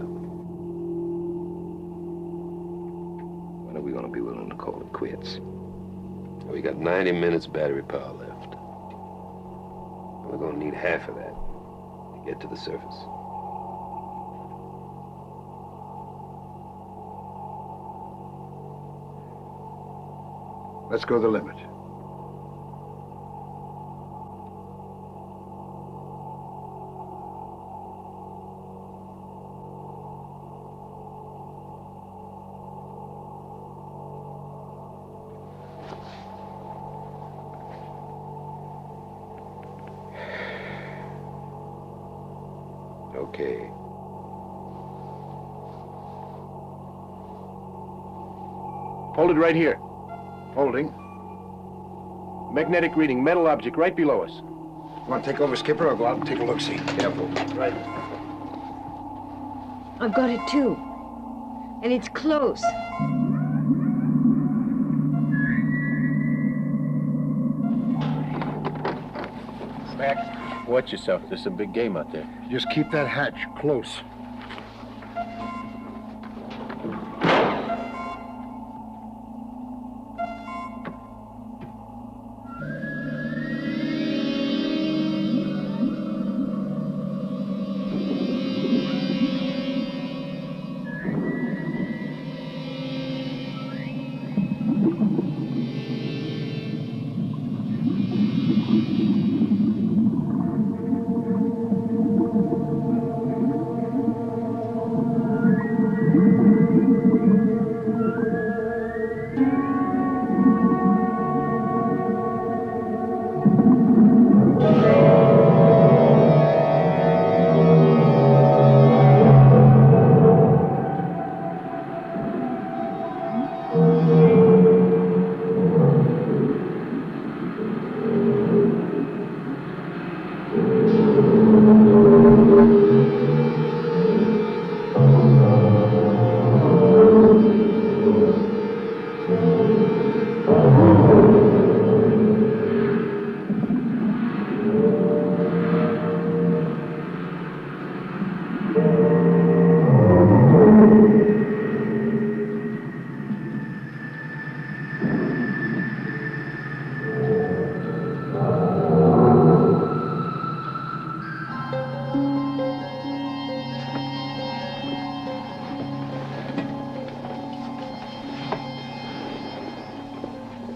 When are we going to be willing to call it quits? We got 90 minutes battery power left. We're going to need half of that to get to the surface. Let's go the limit. Okay. Hold it right here. Holding. Magnetic reading, metal object right below us. Want to take over, Skipper, or go out and take a look-see? Careful. Right. I've got it too. And it's close. Mac, watch yourself. There's a big game out there. Just keep that hatch close.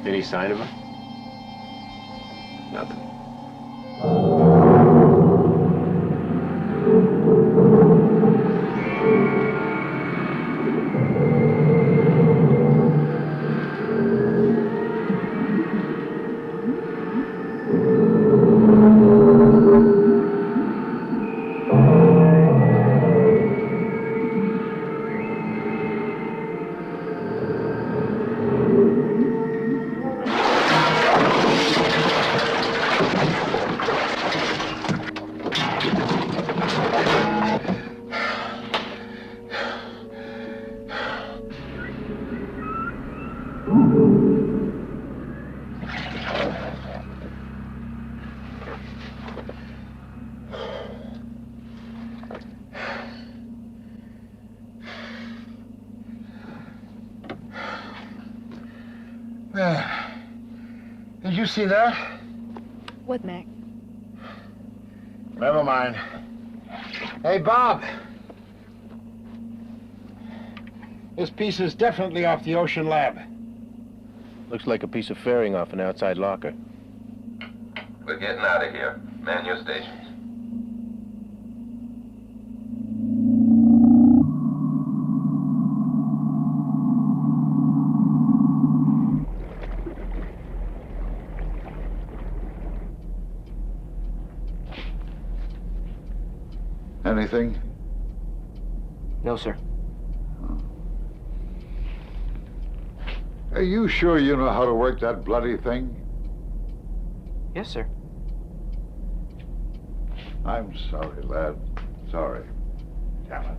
Any sign of him? Nothing. Did you see that? What, Mac? Never mind. Hey, Bob. This piece is definitely off the Ocean Lab. Looks like a piece of fairing off an outside locker. We're getting out of here. Man your stations. Anything? No, sir. Are you sure you know how to work that bloody thing? Yes, sir. I'm sorry, lad. Sorry. Damn it.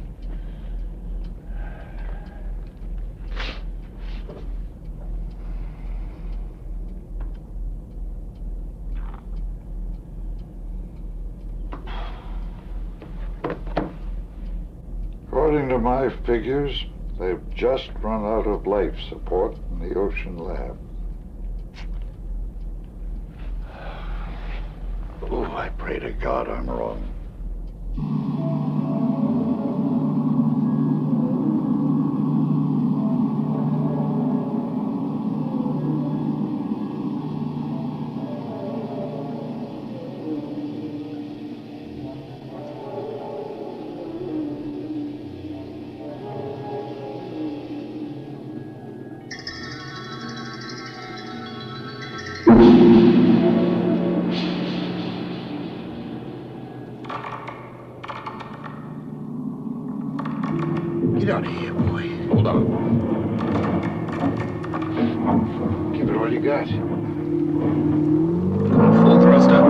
According to my figures, they've just run out of life support in the ocean lab. Oh, I pray to God I'm wrong. Get out of here, boy. Hold on. Give it all you got. Full thruster.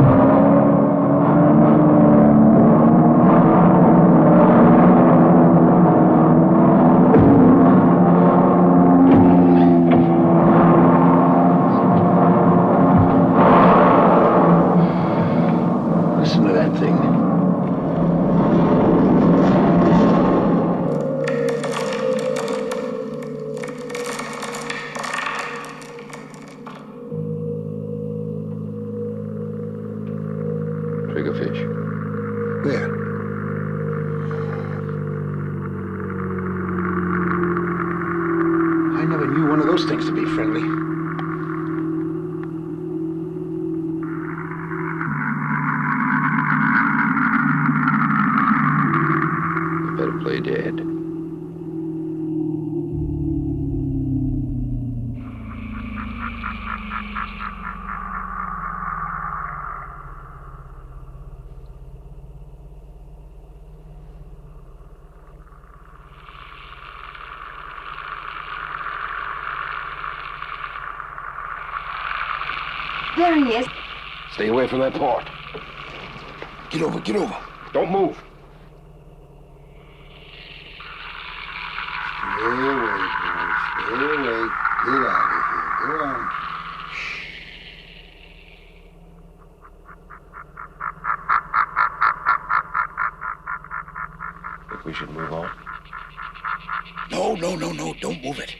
Listen to that thing. Triggerfish. Where? I never knew one of those things to be friendly. You better play dead. There he is. Stay away from that port. Get over, get over. Don't move. Stay away, boys. Stay away. Get out of here. Go on. Think we should move on? No. Don't move it.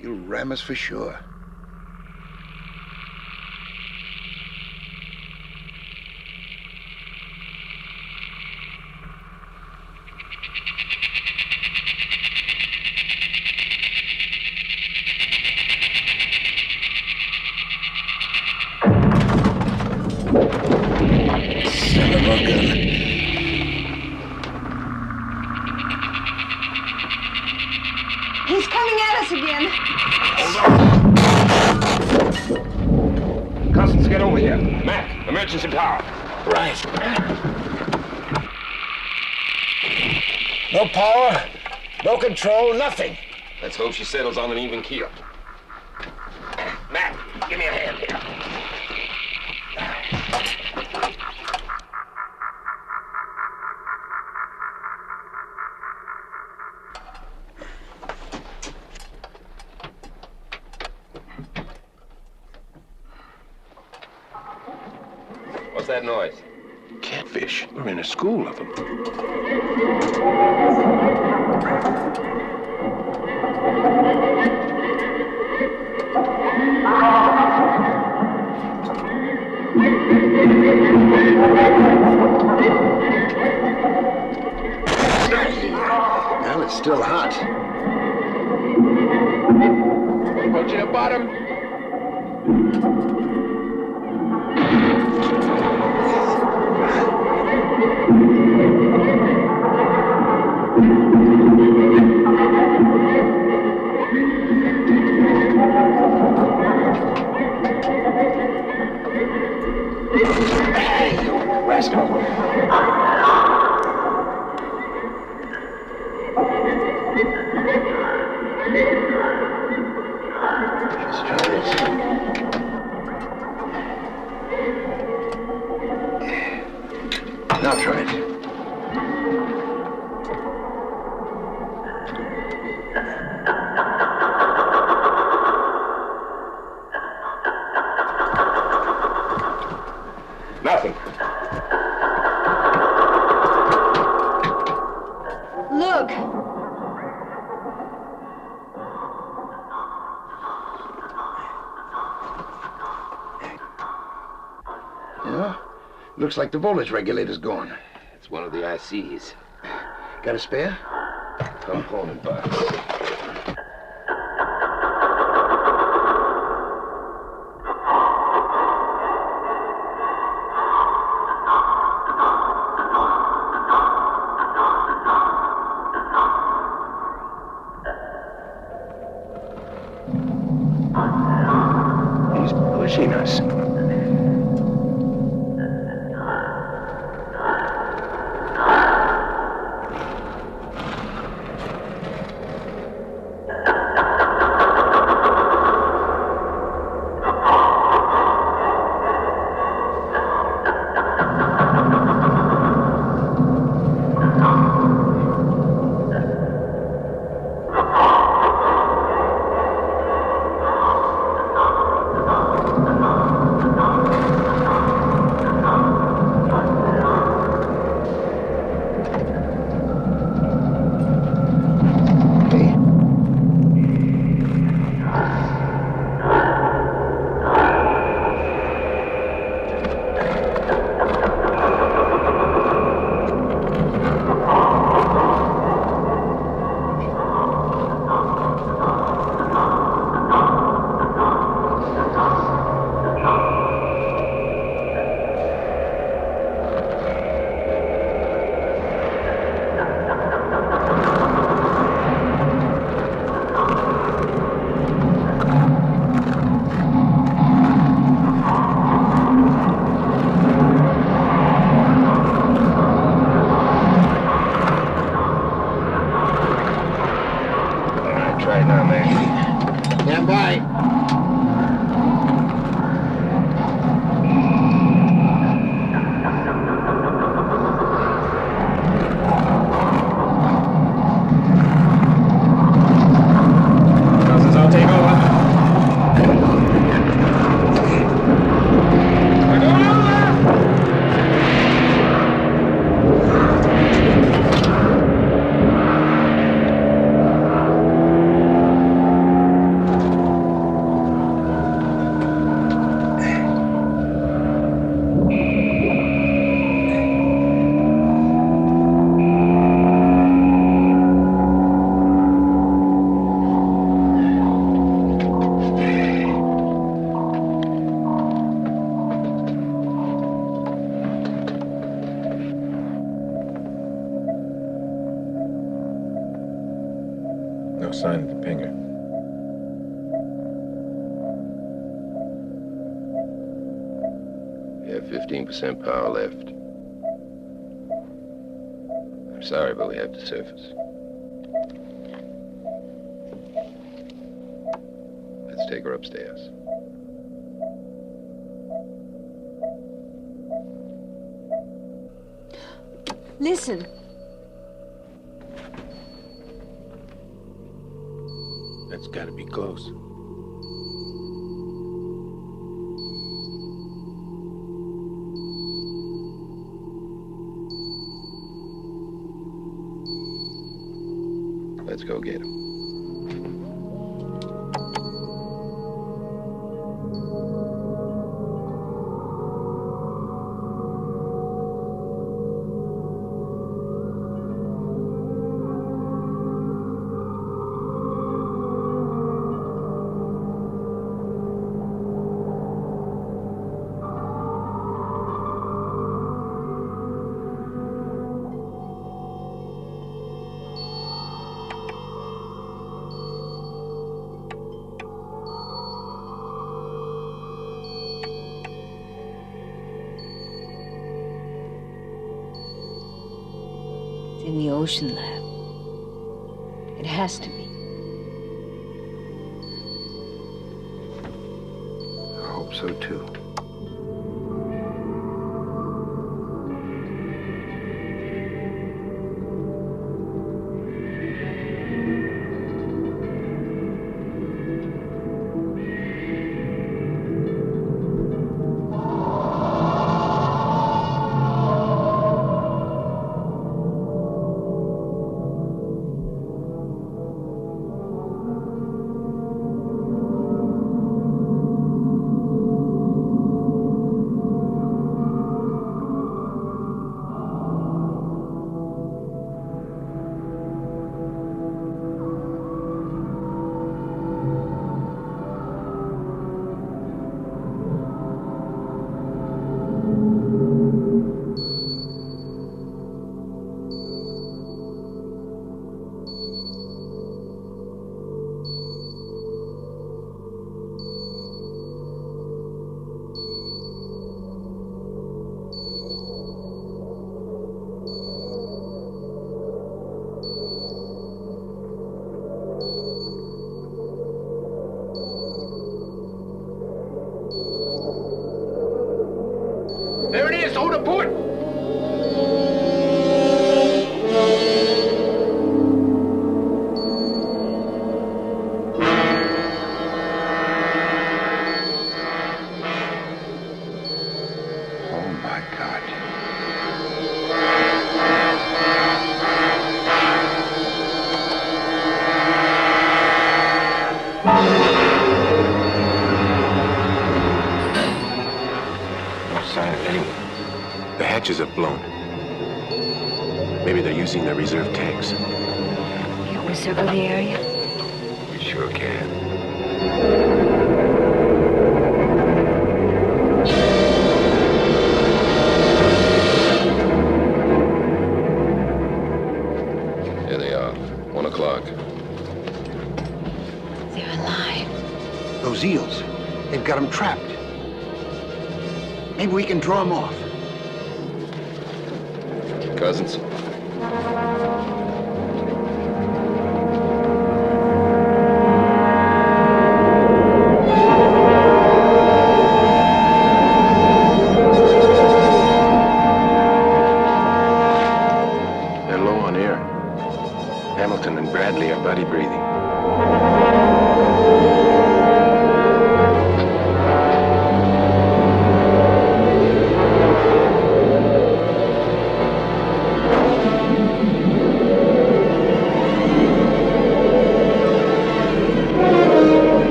You'll ram us for sure. Son of a gun. He's coming at us again. Constance, get over here. Mac, emergency power. Right. No power, no control, nothing. Let's hope she settles on an even keel. Mac, give me a hand here. What's that noise? Catfish. We're in a school of them. Well, it's still hot. Go to the bottom. Hey, you rascal. Let's try this. Now try it. Nothing. Look, Looks like the voltage regulator's gone. It's one of the ICs. Got a spare? Component box. He's pushing us. Try now, man. Stand by. Cousins, I'll take over. No sign of the pinger. We have 15% power left. I'm sorry, but we have to surface. Let's take her upstairs. Listen. That's gotta be close. Let's go get him. It's in the ocean lab. It has to be. I hope so, too. hatches have blown. Maybe they're using their reserve tanks. Can't we circle the area? We sure can. Here they are. 1 o'clock. They're alive. Those eels, they've got them trapped. Maybe we can draw them off. Cousins? They're low on air. Hamilton and Bradley are buddy breathing.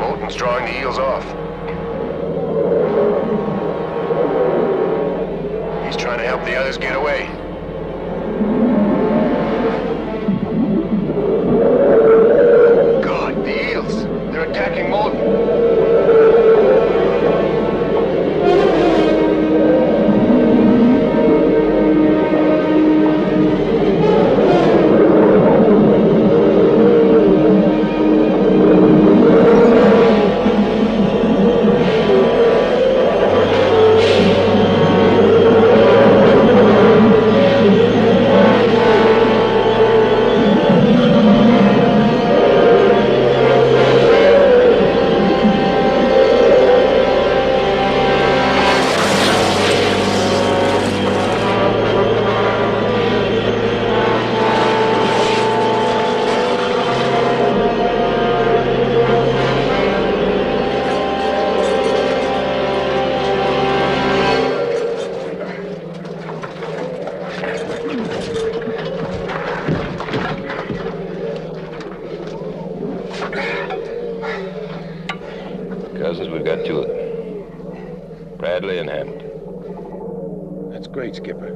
Moulton's drawing the eels off. He's trying to help the others get away. God, the eels! They're attacking Moulton. Cousins, we've got two of them. Bradley and Hamilton. That's great, Skipper.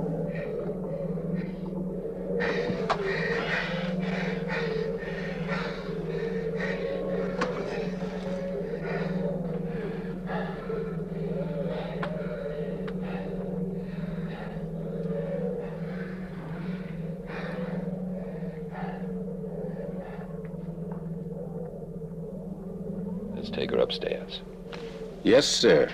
Let's take her upstairs. Yes, sir.